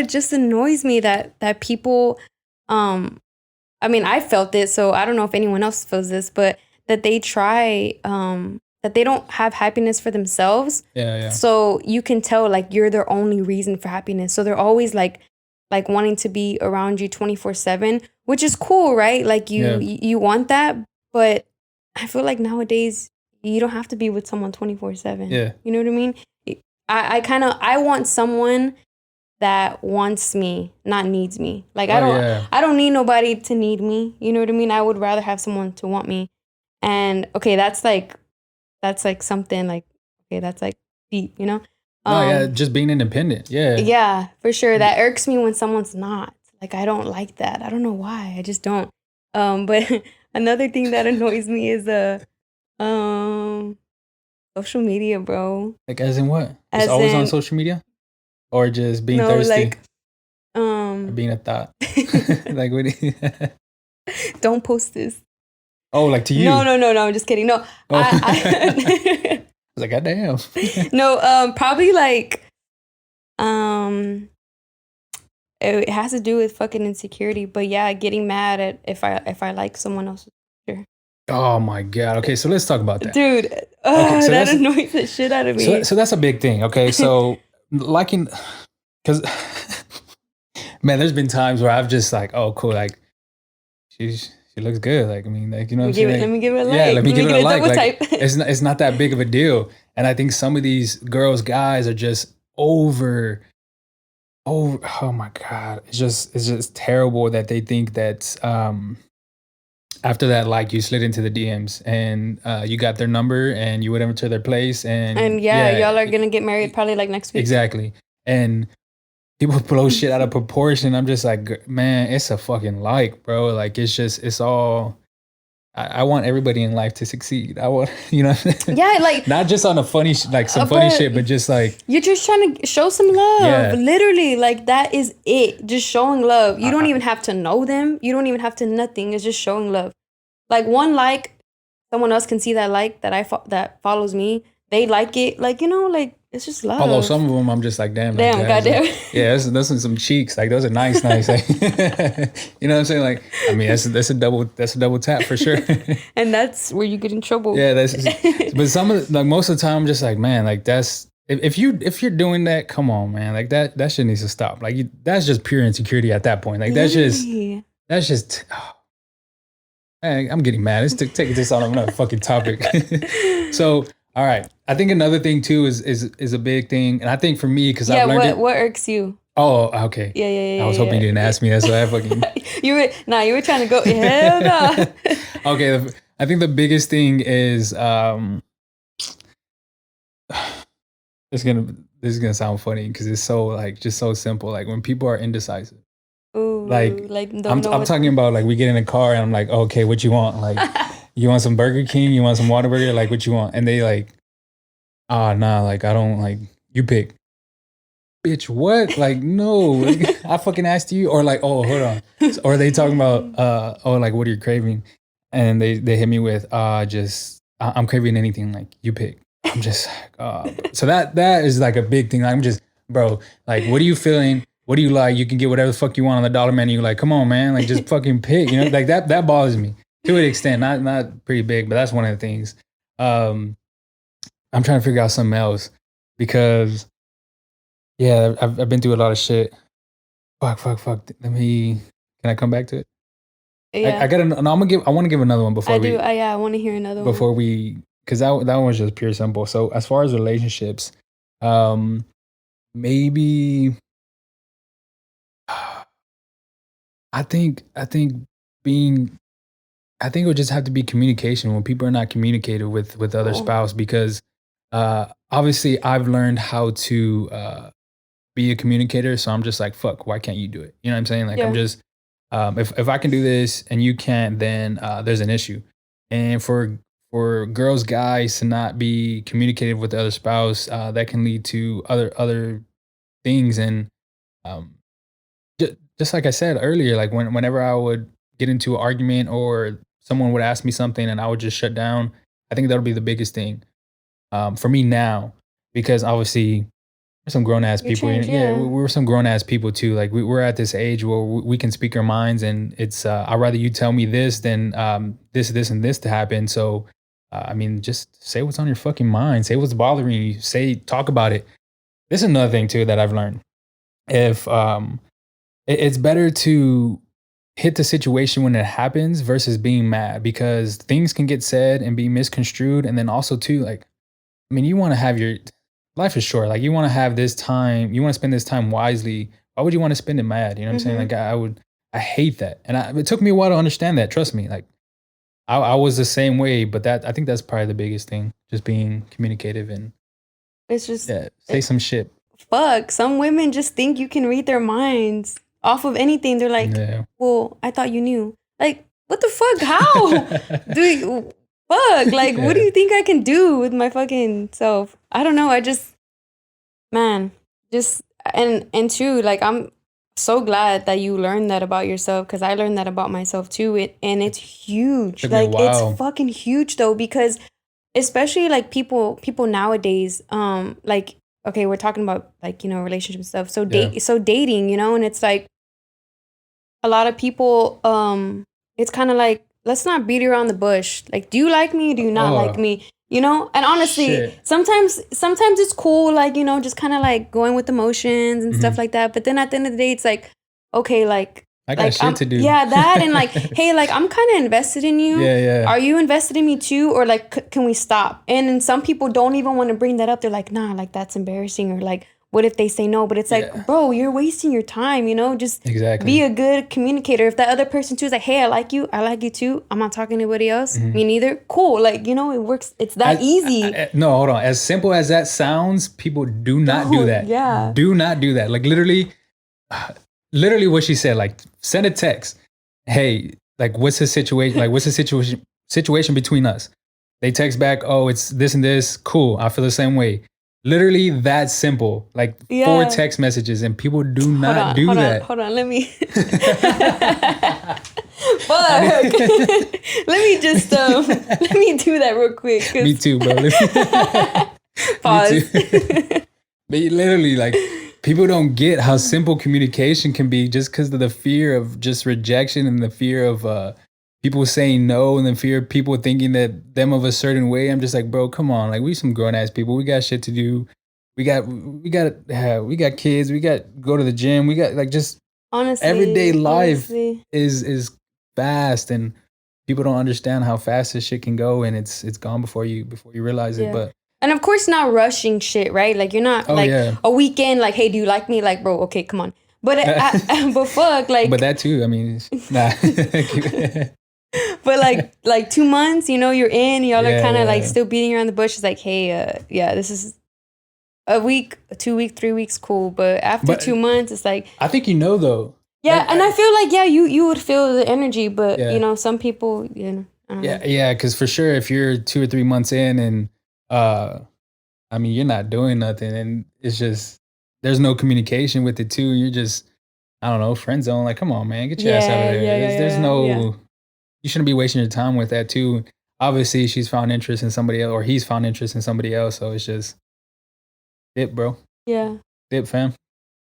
just annoys me that people I mean I felt it, so I don't know if anyone else feels this, but that they try that they don't have happiness for themselves. Yeah. So you can tell like you're their only reason for happiness. So they're always like wanting to be around you 24/7, which is cool, right? Like you want that, but I feel like nowadays you don't have to be with someone 24/7. Yeah. You know what I mean? I want someone that wants me, not needs me. Like I don't need nobody to need me. You know what I mean? I would rather have someone to want me. And okay, that's like something like okay, that's like deep, you know? Just being independent. Yeah. Yeah, for sure. That irks me when someone's not. Like I don't like that. I don't know why. I just don't. But another thing that annoys me is social media, bro. Like as in what? As Just always in, on social media? Or just being no, thirsty? like Or being a thought? Like what do you don't post this. Oh, like to you? No, I'm just kidding. No. Oh. I was like, God damn. No, probably like it has to do with fucking insecurity, but yeah, getting mad at if I like someone else's picture. Oh my God. Okay, so let's talk about that. Dude, so that annoys the shit out of me. So that's a big thing. Okay, so liking, because man, there's been times where I've just like, oh, cool, like she looks good. Like I mean, like you know, what I'm saying? Let me give it a like. Yeah, let me give it a like. Like it's not that big of a deal. And I think some of these guys are just over. Oh my God, it's just terrible that they think that after that, like you slid into the DMs and you got their number and you went over to their place and y'all are gonna get married probably like next week. Exactly. And people blow shit out of proportion. I'm just like, man, it's a fucking like, bro. Like it's all. I want everybody in life to succeed. I want, you know, yeah, like not just on a funny, like some funny shit, but just like you're just trying to show some love. Yeah. Literally, like that is it. Just showing love. You don't even have to know them. You don't even have to nothing. It's just showing love. Like one like, someone else can see that like that follows me. They like it. Like you know, like it's just love. Although some of them, I'm just like, damn, goddamn. Like, yeah, those are some cheeks. Like those are nice. Like, you know what I'm saying? Like, I mean, that's a double tap for sure. And that's where you get in trouble. Yeah, but some of like most of the time, I'm just like, man, like that's if you're doing that, come on, man, like that shit needs to stop. Like that's just pure insecurity at that point. Like that's just. Oh, man, I'm getting mad. Let's take this on another fucking topic. So. All right. I think another thing too is a big thing, and I think for me because I've learned what irks you? Oh, okay. Yeah. I was hoping you didn't ask me. That's why I fucking. you were trying to go. Hell no. Okay, I think the biggest thing is this is gonna sound funny because it's so like just so simple. Like when people are indecisive. Ooh, like I'm talking about like we get in a car and I'm like, okay, what you want? Like you want some Burger King? You want some Whataburger? Like what you want? And they like nah, like I don't like you pick. Bitch, what? Like, no, like, I fucking asked you. Or like, oh, hold on. Or they talking about oh, like what are you craving? And they hit me with just I'm craving anything, like you pick. I'm just like, so that is like a big thing. I'm just, bro, like what are you feeling? What do you like? You can get whatever the fuck you want on the dollar menu. Like, come on, man. Like just fucking pick. You know, like that bothers me to an extent. Not pretty big, but that's one of the things. I'm trying to figure out something else because yeah, I've been through a lot of shit. Fuck. Let me. Can I come back to it? I Yeah, got. No, I want to give another one I do. I want to hear another one. before we, because that one was just pure simple. So as far as relationships, um, maybe I think being I think it would just have to be communication when people are not communicated with other Oh, spouse because obviously I've learned how to be a communicator. So I'm just like, fuck, why can't you do it? You know what I'm saying? Like I'm yeah. just if I can do this and you can't, then there's an issue. And for girls, guys to not be communicated with the other spouse, that can lead to other things. And um, just like I said earlier, like whenever I would get into an argument or someone would ask me something and I would just shut down, I think that'll be the biggest thing for me now, because obviously we're some grown ass You people. change, Yeah, yeah. we're some grown ass people too. Like we're at this age where we can speak our minds, and it's I'd rather you tell me this than this, and this to happen. So, I mean, just say what's on your fucking mind. Say what's bothering you. Talk about it. This is another thing too that I've learned. If it's better to hit the situation when it happens versus being mad, because things can get said and be misconstrued, and then also too, like, I mean, you want to have your life is short. Like you want to have this time, you want to spend this time wisely. Why would you want to spend it mad? You know what I'm saying? Mm-hmm. Like I hate that. And it took me a while to understand that. Trust me. Like I was the same way, but I think that's probably the biggest thing. Just being communicative and It's just, yeah, say some shit. fuck. Some women just think you can read their minds off of anything. They're like, Yeah. well, I thought you knew. Like, what the fuck? How? Do you, fuck. Like, what do Yeah. you think I can do with my fucking self? I don't know. I just, man, just, and true, like, I'm so glad that you learned that about yourself because I learned that about myself too. And it's huge. Took me a Like, it's while. fucking huge though, because especially like people nowadays, like, okay, we're talking about like, relationship stuff, so Yeah. dating, and it's like a lot of people, it's kind of like, let's not beat around the bush. Like, do you like me, do you not like Oh me, and honestly, shit. sometimes it's cool, like, just kind of like going with emotions and stuff Mhm. like that, but then at the end of the day it's like, okay, I got like shit to do. yeah, that, and like, hey, like, I'm kind of invested in you. Yeah, yeah. Are you invested in me too, or like, can we stop? And then some people don't even want to bring that up. They're like, nah, like, that's embarrassing, or like, what if they say no? But it's Yeah. like, bro, you're wasting your time. Just Exactly. be a good communicator. If that other person too is like, hey, I like you too, I'm not talking to anybody else. Mhm. Me neither. Cool. Like, it works. It's that easy. No, hold on. As simple as that sounds, people do not do Don't, that. yeah. Do not do that. Like literally what she said, like send a text. Hey, like what's the situation? Like what's the situation between us? They text back, oh, it's this and this. Cool. I feel the same way. Literally that simple. Like 4 Yeah. text messages, and people do not do that. Hold on. Let me. Fuck. Let me just let me do that real quick. Me too, bro. Pause. Me too. But literally, like, people don't get how simple communication can be just because of the fear of just rejection and the fear of people saying no and the fear of people thinking that them of a certain way. I'm just like, bro, come on. Like, we some grown ass people. We got shit to do. We got kids. We got go to the gym. We got like just Honestly, everyday life honestly. is fast, and people don't understand how fast this shit can go, and it's gone before you realize it. Yeah. But And of course, not rushing shit, right? Like, you're not oh like yeah, a weekend, like, hey, do you like me? Like, bro, okay, come on. But but fuck, like, but that too. I mean, nah. but like 2 months, you're in, y'all are kind of like Yeah. still beating around the bush. It's like, hey, yeah, this is a week, 2 week, 3 weeks, cool. But after But 2 months, it's like, I think yeah, though. Like, and I feel like, yeah, you would feel the energy, but Yeah. some people, I don't know. Yeah, because for sure, if you're 2 or 3 months in and I mean, you're not doing nothing, and it's just there's no communication with it too. You're just, I don't know, friend zone. Like, come on, man, get your ass out of Yeah, there. yeah, yeah, There's yeah, yeah. no, you shouldn't be wasting your time with that too. Obviously, she's found interest in somebody else, or he's found interest in somebody else. So it's just dip, bro. Yeah. Dip, fam.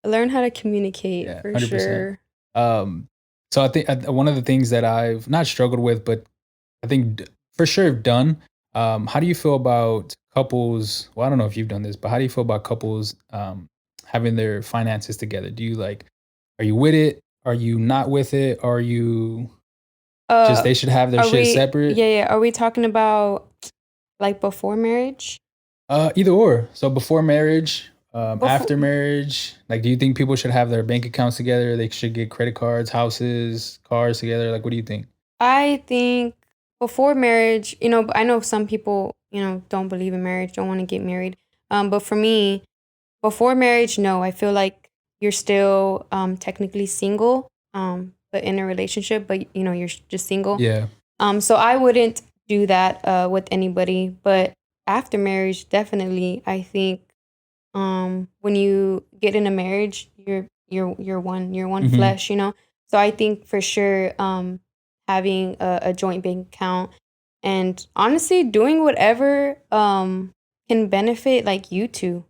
Learn how to communicate Yeah, for 100%. sure. Um, so I think one of the things that I've not struggled with, but I think for sure have done. How do you feel about couples? Well, I don't know if you've done this, but how do you feel about couples having their finances together? Do you like? Are you with it? Are you not with it? Are you just Uh, they should have their are shit we separate? yeah, yeah, are we talking about, like, before marriage? Either or. So before marriage, Before after marriage, like, do you think people should have their bank accounts together? They should get credit cards, houses, cars together. Like, what do you think? I think before marriage, I know some people, don't believe in marriage, don't wanna get married. But for me, before marriage, no, I feel like you're still, technically single, but in a relationship, but, you're just single. Yeah. So I wouldn't do that with anybody. But after marriage, definitely, I think when you get in a marriage, you're one Hmm. flesh. So I think for sure having a joint bank account and honestly doing whatever can benefit like you two. You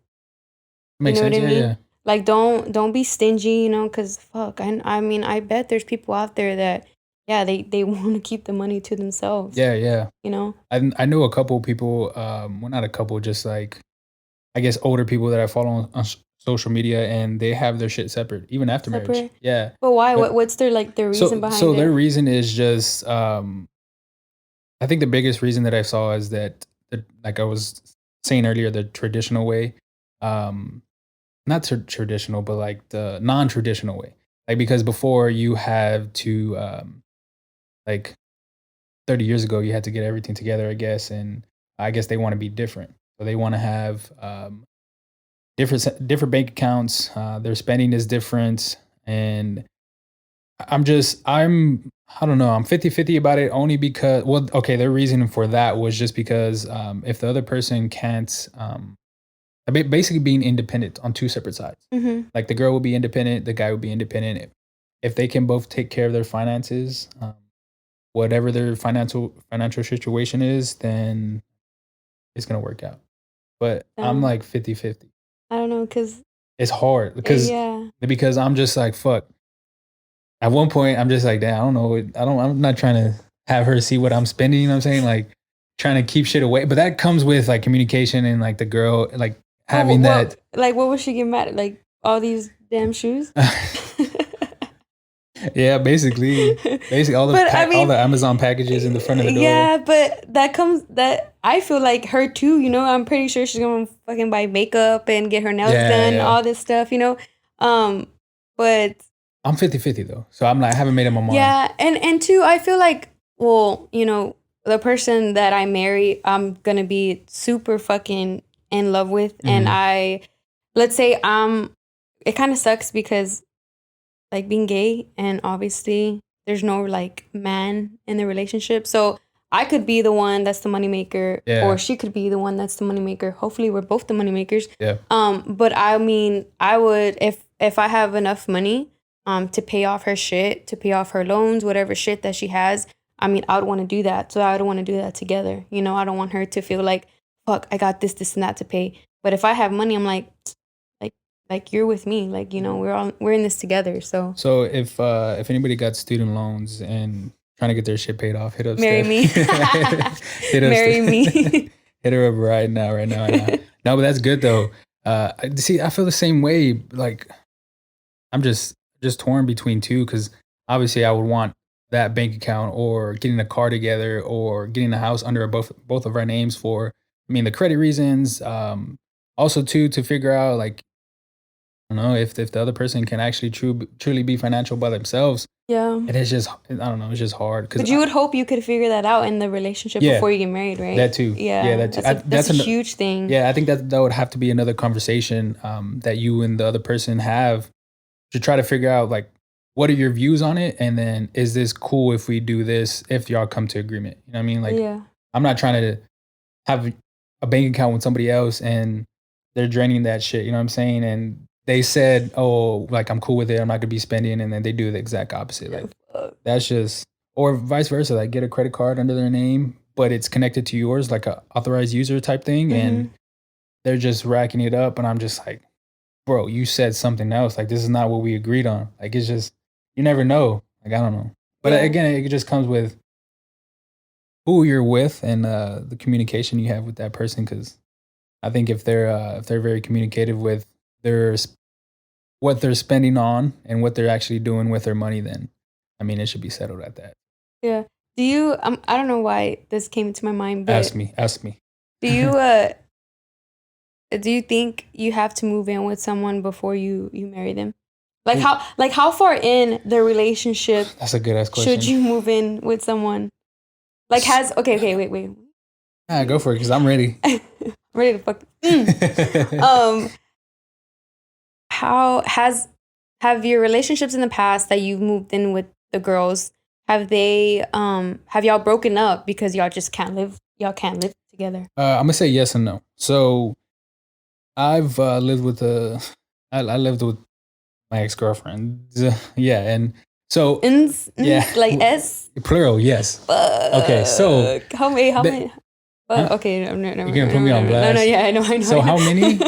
Makes know what sense. I Yeah, mean? yeah, Like don't be stingy, because fuck, I mean I bet there's people out there that yeah they want to keep the money to themselves. yeah, yeah. You know, I know a couple people, well, not a couple, just like I guess older people that I follow on social media, and they have their shit separate even after marriage. separate. Yeah, But why? but What's their like their reason so behind their it? reason is just, I think the biggest reason that I saw is that, like I was saying earlier, the traditional way, um, not traditional, but like the non-traditional way, like because before you have to, like 30 years ago, you had to get everything together, I guess, and I guess they want to be different. So they want to have different bank accounts. Their spending is different, and I'm I don't know. I'm 50-50 about it only because, well, okay, their reason for that was just because if the other person can't, basically being independent on two separate sides. Mm-hmm. Like the girl will be independent, the guy will be independent. If they can both take care of their finances, whatever their financial situation is, then it's gonna work out. But I'm Um, like 50-50. I don't know, cause It's hard yeah. because I'm just like, fuck. At one point, I'm just like, damn, I don't know. I'm not trying to have her see what I'm spending. You know what I'm saying? Like trying to keep shit away. But that comes with like communication and like the girl, like But having that. what was she getting mad at? Like all these damn shoes? Yeah, basically But I all the mean, Amazon packages in the front of the door. yeah, but that I feel like her too, I'm pretty sure she's gonna fucking buy makeup and get her nails Yeah, done, yeah. all this stuff. Um, but I'm 50-50 though. So I'm like, I haven't made up my mind. yeah, and two, I feel like, well, the person that I marry, I'm gonna be super fucking in love with, and Hmm. let's say it kind of sucks because like being gay and obviously there's no like man in the relationship. So I could be the one that's the moneymaker or Yeah, she could be the one that's the moneymaker. Hopefully we're both the moneymakers. yeah. But I mean I would if I have enough money to pay off her shit, to pay off her loans, whatever shit that she has. I mean, I would want to do that. So I would want to do that together. I don't want her to feel like, fuck, I got this, and that to pay. But if I have money, I'm like like you're with me, like we're in this together, so So if anybody got student loans and trying to get their shit paid off, hit up marry Steph. me. Hit up Marry Steph. me. Hit her up right now, right now, right now. No, but that's good though. See, I feel the same way. Like I'm just torn between two because obviously I would want that bank account or getting a car together or getting a house under both of our names for. I mean, the credit reasons. Also too to figure out like I don't know if the other person can actually truly be financial by themselves. Yeah, And it's just I don't know, it's just hard because but you would hope you could figure that out in the relationship yeah, before you get married, right? that too. Yeah, Yeah, that too. that's a huge thing. Yeah, I think that would have to be another conversation that you and the other person have to try to figure out like what are your views on it, and then is this cool if we do this if y'all come to agreement. You know what I mean? Like Yeah. I'm not trying to have a bank account with somebody else and they're draining that shit, you know what I'm saying? And they said, "Oh, like, I'm cool with it, I'm not gonna be spending," and then they do the exact opposite, like, that's just or vice versa, like, get a credit card under their name, but it's connected to yours, like a authorized user type thing, and they're just racking it up, and I'm just like, "Bro, you said something else, like, this is not what we agreed on." Like, it's just you never know, like, I don't know. But, Yeah. again, it just comes with who you're with and, the communication you have with that person. Because I think if they're very communicative with their what they're spending on and what they're actually doing with their money, then, I mean, it should be settled at that. Yeah. Do you I don't know why this came into my mind, but Ask me. do you think you have to move in with someone before you marry them? Like how far in the relationship That's a good ass question. should you move in with someone? Like has okay, wait. Yeah, go for it, because I'm ready. I'm ready to fuck. How have your relationships in the past that you've moved in with the girls, have y'all broken up because y'all can't live together? I'm gonna say yes and no. So I've lived with I lived with my ex girlfriend. Yeah, and so yeah, Like S? plural. Yes. Okay, so How many? Huh? Okay, no, You're gonna put me on blast. No, yeah, I know. So how many?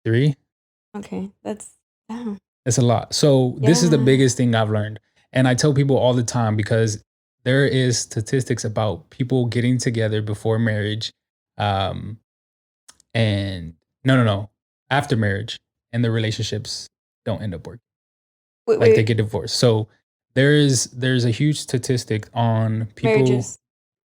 3. Okay, that's damn. It's a lot. So this is the Yeah. biggest thing I've learned, and I tell people all the time because there is statistics about people getting together before marriage, um, and no, after marriage, and the relationships don't end up working. Like they Wait, get divorced. So there's a huge statistic on people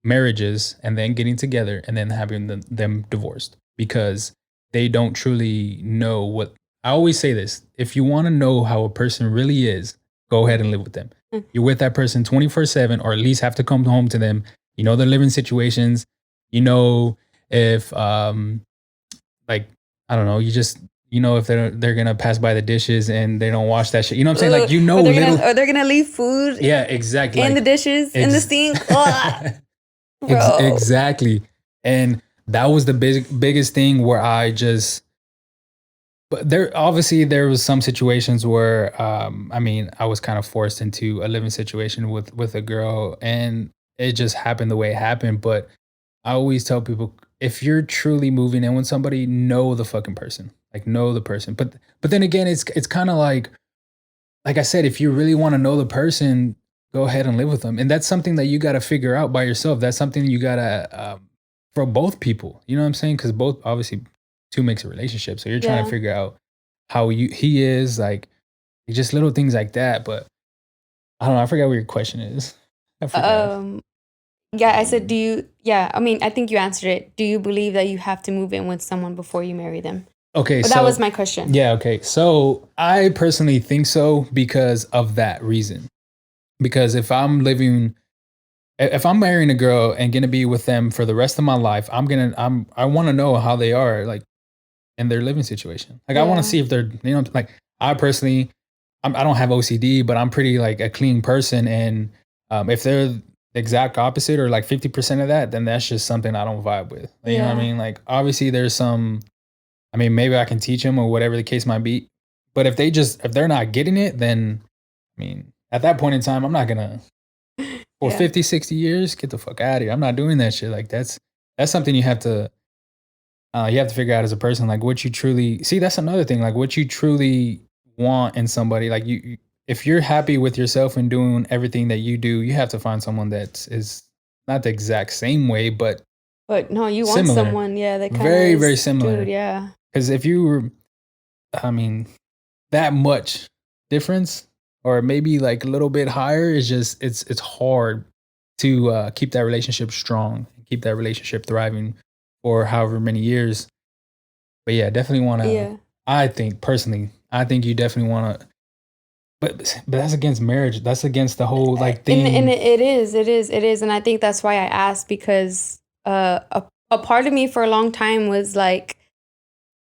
marriages. and then getting together and then having them divorced because they don't truly know what I always say this. If you want to know how a person really is, go ahead and live with them. Mm. You're with that person 24/7, or at least have to come home to them. You know their living situations. You know if like I don't know, you know if they're gonna pass by the dishes and they don't wash that shit. You know what I'm saying? Like, you know, or they're gonna leave food yeah, exactly. in the dishes in the sink. Ugh. Bro. Exactly. And that was the biggest thing where but there was some situations where I mean, I was kind of forced into a living situation with a girl, and it just happened the way it happened. But I always tell people, if you're truly moving in with somebody, know the fucking person. Like, know the person. But then again, it's kind of like I said, if you really want to know the person, go ahead and live with them. And that's something that you got to figure out by yourself. That's something you got to, for both people. You know what I'm saying? Because both, obviously, two makes a relationship. So you're trying to figure out how he is, like, just little things like that. But I don't know. I forgot what your question is. I forgot. Yeah, I said, I mean, I think you answered it. Do you believe that you have to move in with someone before you marry them? Okay, but so that was my question. Yeah, okay. So I personally think so because of that reason. Because if I'm marrying a girl and gonna be with them for the rest of my life, I want to know how they are, like, in their living situation. Like, I want to see if they're, you know, like, I personally, I don't have OCD, but I'm pretty like a clean person, and if they're the exact opposite or like 50% of that, then that's just something I don't vibe with. You know what I mean? Like, obviously, there's some. I mean, maybe I can teach them or whatever the case might be. But if they're not getting it, then, I mean, at that point in time, I'm not gonna, for 50, 60 years, get the fuck out of here. I'm not doing that shit. Like, that's something you have to figure out as a person, like, what you truly see. That's another thing, like, what you truly want in somebody. Like, if you're happy with yourself and doing everything that you do, you have to find someone that is not the exact same way, but no, you want similar. someone, that kind of very, very similar. Dude, yeah. Because if you were, I mean, that much difference, or maybe like a little bit higher, is just it's hard to keep that relationship strong, keep that relationship thriving for however many years. But yeah, definitely want to. Yeah. I think personally, you definitely want to. But that's against marriage. That's against the whole like thing. And it is, and I think that's why I asked, because a part of me for a long time was like,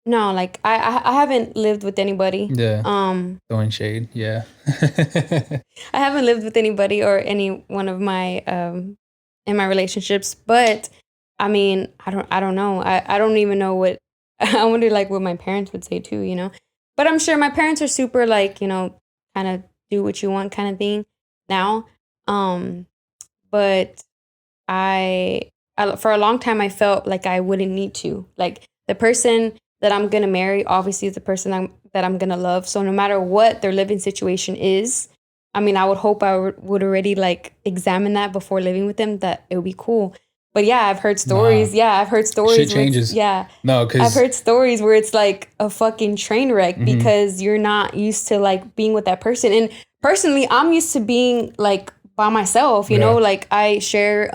no, like I haven't lived with anybody. Yeah. Throwing shade. Yeah. I haven't lived with anybody or any one of my in my relationships, but I mean, I don't know. I don't even know what I wonder like what my parents would say too, you know. But I'm sure my parents are super like, you know, kind of do what you want kind of thing now. Um, but I, for a long time I felt like I wouldn't need to. Like the person that I'm gonna marry obviously is the person that I'm gonna love. So no matter what their living situation is, I mean, I would hope I would already like examine that before living with them. That it would be cool. But yeah, I've heard Nah, stories. Yeah, I've heard shit stories where it's changes. yeah, No, I've because heard stories where it's like a fucking train wreck mm-hmm, because you're not used to like being with that person. And personally, I'm used to being like by myself, you know, yeah, like I share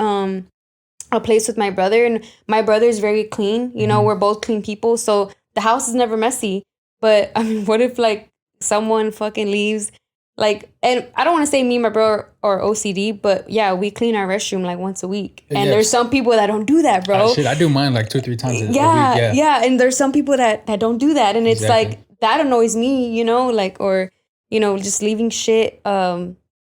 a place with my brother, and my brother's very clean. You know, mm-hmm. we're both clean people, so the house is never messy. But I mean, what if like someone fucking leaves? Like, and I don't want to say me and my brother are OCD, but yeah, we clean our restroom like once a week. And there's Yes. some people that don't do that, bro. Shit, I do mine like 2 3 times a week. Yeah, Yeah, yeah, and there's some people that don't do that, and it's exactly. like that annoys me, you know, like or you know, just leaving shit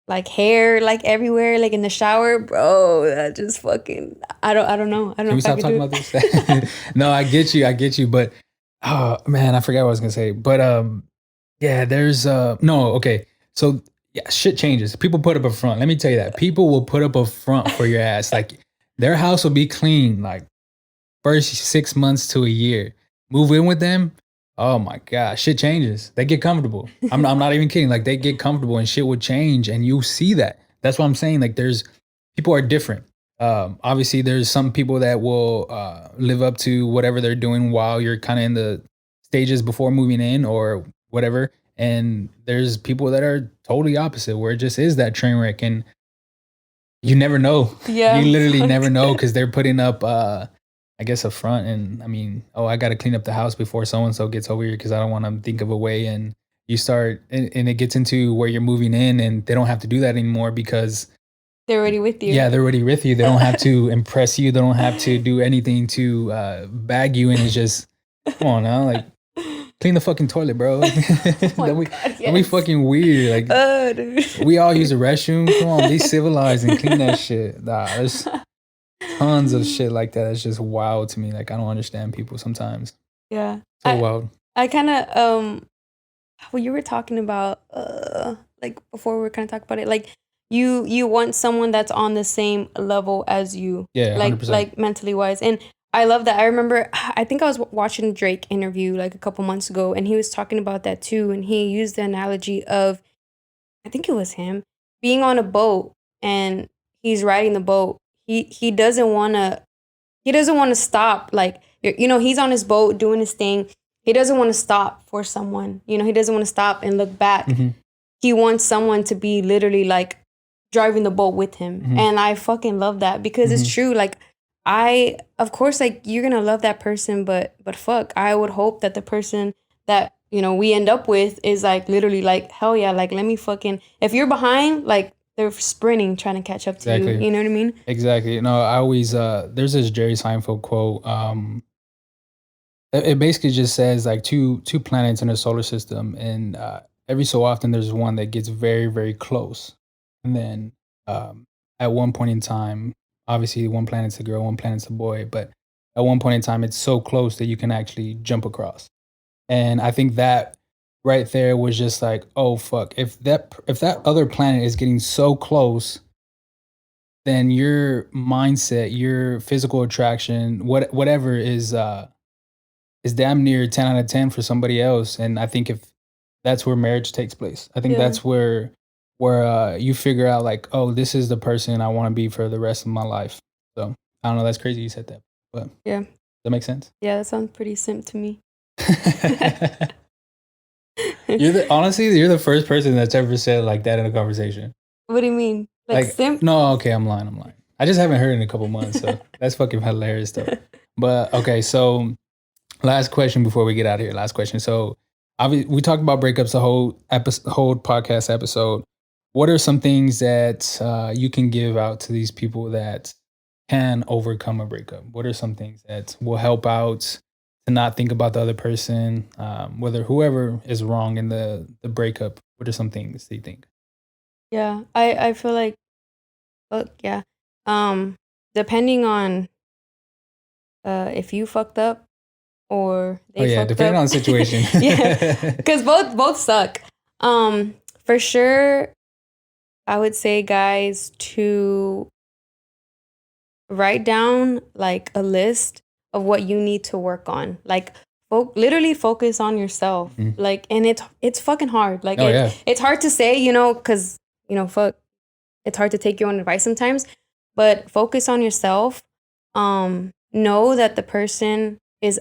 like hair like everywhere, like in the shower, bro. That just fucking I don't know. I don't know Can we if I stop could do talking about this? No, I get you, but oh man, I forgot what I was gonna say. But yeah, there's no, okay. So yeah, shit changes. People put up a front. Let me tell you that. People will put up a front for your ass. Like their house will be clean like first 6 months to a year. Move in with them. Oh my god, shit changes. They get comfortable. I'm not even kidding. Like they get comfortable and shit would change and you see that. That's what I'm saying. Like there's people are different. Obviously there's some people that will live up to whatever they're doing while you're kind of in the stages before moving in or whatever. And there's people that are totally opposite where it just is that train wreck and you never know. Yeah, You literally fuck. never know because they're putting up, I guess, a front. And I mean, oh, I got to clean up the house before so and so gets over here because I don't want to think of a way. And you start, and it gets into where you're moving in, and they don't have to do that anymore because, They're already with you. yeah, they're already with you. They don't have to impress you. They don't have to do anything to bag you. And it's just, come on now, like clean the fucking toilet, bro. Oh my don't we god, don't be yes. fucking weird. Like Dude. we all use a restroom. Come on, be civilized and clean that shit. Nah, there's tons of shit like that. It's just wild to me. Like I don't understand people sometimes. Yeah. So wild. I kind of well, you were talking about like before we were kind of talking about it, like you want someone that's on the same level as you, Yeah, 100%. like mentally wise. And I love that. I remember I think I was watching Drake interview like a couple months ago, and he was talking about that too, and he used the analogy of, I think it was him, being on a boat and he's riding the boat. He doesn't want to, he doesn't want to stop. Like, you know, he's on his boat doing his thing. He doesn't want to stop for someone. You know, he doesn't want to stop and look back. Mm-hmm. He wants someone to be literally like driving the boat with him. Mm-hmm. And I fucking love that because Mm-hmm. it's true. Like, of course, like you're gonna love that person, but fuck, I would hope that the person that you know we end up with is like literally like hell yeah, like let me fucking, if you're behind, like they're sprinting trying to catch up to you. Exactly. You know what I mean? Exactly. No, I always there's this Jerry Seinfeld quote. It basically just says like two planets in a solar system, and every so often there's one that gets very very close, and then at one point in time, obviously one planet's a girl, one planet's a boy, but at one point in time it's so close that you can actually jump across. And I think that right there was just like, oh fuck, if that other planet is getting so close, then your mindset, your physical attraction, whatever is damn near 10 out of 10 for somebody else. And I think if that's where marriage takes place, I think Yeah. that's where you figure out like, oh, this is the person I want to be for the rest of my life. So I don't know, that's crazy you said that, but Yeah. that makes sense. Yeah, that sounds pretty simp to me. Honestly, you're the first person that's ever said like that in a conversation. What do you mean? Like Like, simp? no, okay, I'm lying. I'm lying. I just haven't heard it in a couple months, so that's fucking hilarious stuff. But okay, so last question before we get out of here. Last question. So, we talked about breakups the whole episode, whole podcast episode. What are some things that you can give out to these people that can overcome a breakup? What are some things that will help out to not think about the other person, whether whoever is wrong in the breakup? What are some things that you think? Yeah, I feel like, yeah. Um, depending on if you fucked up or they fucked depending up. on the situation. Yeah, because both suck. For sure, I would say, guys, to write down like a list of what you need to work on. Like literally focus on yourself. Like, and it's fucking hard. Like it's hard to say, you know, because, you know, it's hard to take your own advice sometimes, but focus on yourself. Know that the person is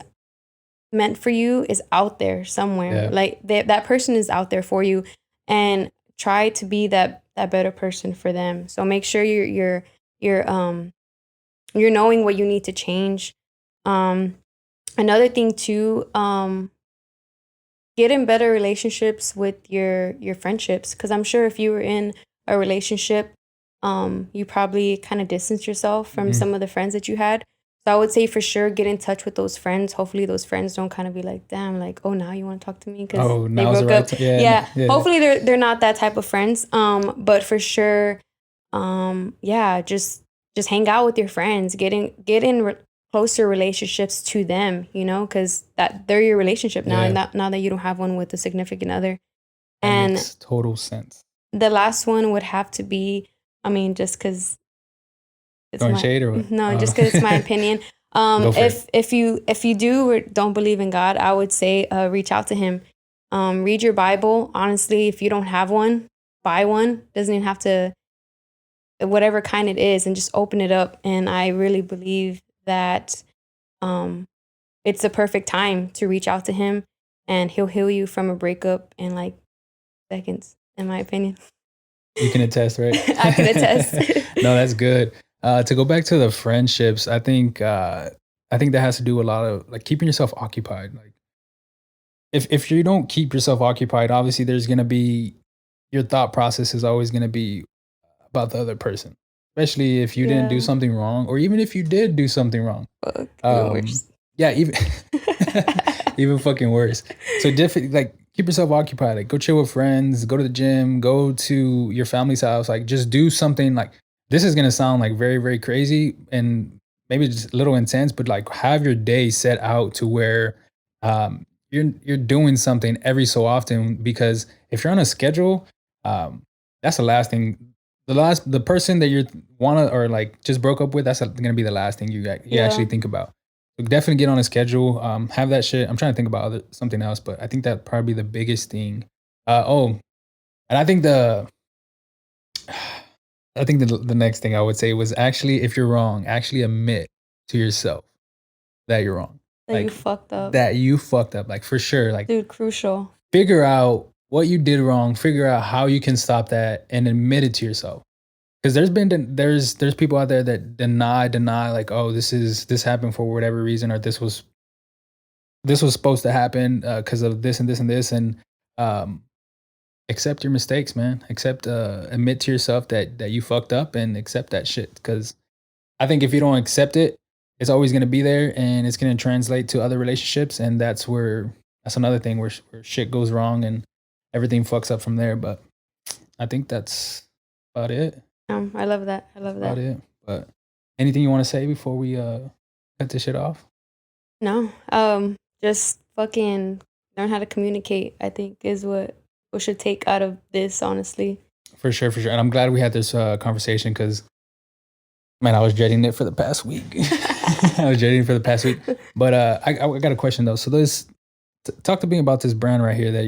meant for you is out there somewhere. Like that person is out there for you, and try to be that better person for them. So make sure you're knowing what you need to change. Another thing too, get in better relationships with your friendships, because I'm sure if you were in a relationship, you probably kind of distanced yourself from some of the friends that you had. So I would say for sure get in touch with those friends. Hopefully those friends don't kind of be like, damn, like, oh, now you want to talk to me because they broke up. Yeah. Hopefully they're not that type of friends. But for sure, just hang out with your friends. Get in closer relationships to them, you know, because that they're your relationship now, and now that you don't have one with a significant other. That makes total sense. The last one would have to be, I mean, just because it's Throwing shade or what? No, just because it's my opinion. If you do or don't believe in God, I would say reach out to Him. Read your Bible. Honestly, if you don't have one, buy one. Doesn't even have to, whatever kind it is, and just open it up. And I really believe that it's the perfect time to reach out to Him, and He'll heal you from a breakup in like seconds, in my opinion. You can attest, right? I can attest. No, that's good. To go back to the friendships, I think that has to do a lot of like keeping yourself occupied. Like if you don't keep yourself occupied, obviously there's gonna be, your thought process is always gonna be about the other person, especially if you didn't do something wrong, or even if you did do something wrong. Fuck, even worse. Yeah, even even fucking worse. So like keep yourself occupied. Like go chill with friends, go to the gym, go to your family's house. Like just do something. Like this is gonna sound like very, very crazy and maybe just a little intense, but like have your day set out to where you're doing something every so often, because if you're on a schedule, that's the last thing. The person that you wanna or like just broke up with, that's gonna be the last thing you actually think about. So definitely get on a schedule. Have that shit. I'm trying to think about something else, but I think that probably the biggest thing. And I think the next thing I would say was actually, if you're wrong, actually admit to yourself that you're wrong. That you fucked up. That you fucked up. Like for sure. Like dude, crucial. Figure out what you did wrong. Figure out how you can stop that and admit it to yourself. Because there's people out there that deny like, oh, this happened for whatever reason, or this was supposed to happen because of this and this and this, and accept your mistakes, man. Admit to yourself that you fucked up and accept that shit. Because I think if you don't accept it, it's always gonna be there, and it's gonna translate to other relationships, and that's another thing where shit goes wrong and everything fucks up from there. But I think that's about it. I love that. About it. But anything you want to say before we cut this shit off? No. Just fucking learn how to communicate, I think, is what we should take out of this, honestly. For sure. And I'm glad we had this conversation, because man, I was dreading it for the past week. But I got a question though. So talk to me about this brand right here that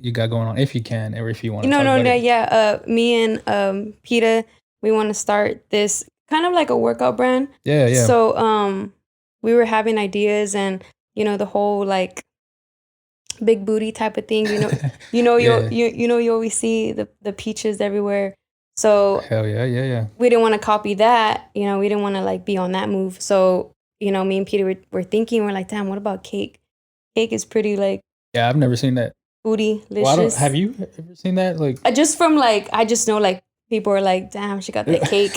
you got going on, if you can, or if you want to. Me and Peta, we want to start this kind of like a workout brand. Yeah. So we were having ideas, and the whole like big booty type of thing. You always see the peaches everywhere. So hell yeah. We didn't want to copy that. We didn't want to like be on that move. So me and Peter were thinking, we're like, damn, what about cake? Cake is pretty like. Yeah, I've never seen that. Bootylicious. Well, have you ever seen that? Like just from like, I just know like people are like, damn, she got that cake.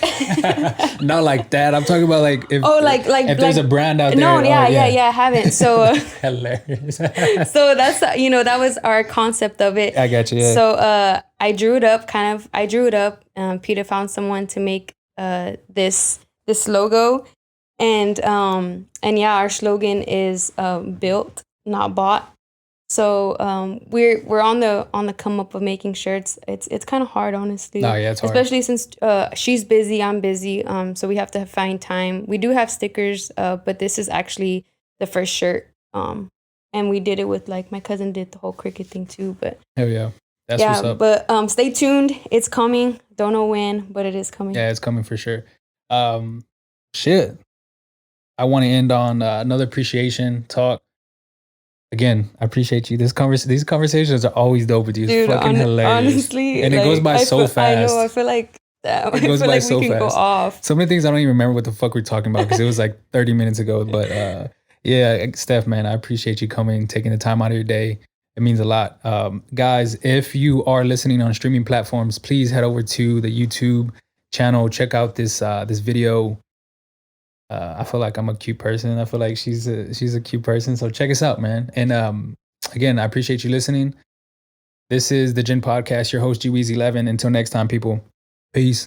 Not like that. I'm talking about like if there's a brand out there. No, yeah, I haven't. So hilarious. So that's that was our concept of it. I got you. Yeah. So I drew it up. Peter found someone to make this logo, And yeah, our slogan is built, not bought. So we're on the come up of making shirts. It's kind of hard, honestly. No, yeah, it's hard. Especially since she's busy, I'm busy. So we have to find time. We do have stickers, but this is actually the first shirt. And we did it with, like, my cousin did the whole cricket thing too. But hell yeah, that's what's up. But stay tuned. It's coming. Don't know when, but it is coming. Yeah, it's coming for sure. Shit. I want to end on another appreciation talk. Again, I appreciate you. These conversations are always dope with you. It's Dude, fucking hilarious. honestly, And it goes by so fast. I know. I feel like It goes by so we can go fast. off. So many things I don't even remember what the fuck we're talking about because it was like 30 minutes ago. But yeah, Steph, man, I appreciate you coming, taking the time out of your day. It means a lot. Guys, if you are listening on streaming platforms, please head over to the YouTube channel. Check out this this video. I feel like I'm a cute person. I feel like she's a cute person. So check us out, man. And again, I appreciate you listening. This is the GINN Podcast. Your host, G-Weezy11. Until next time, people. Peace.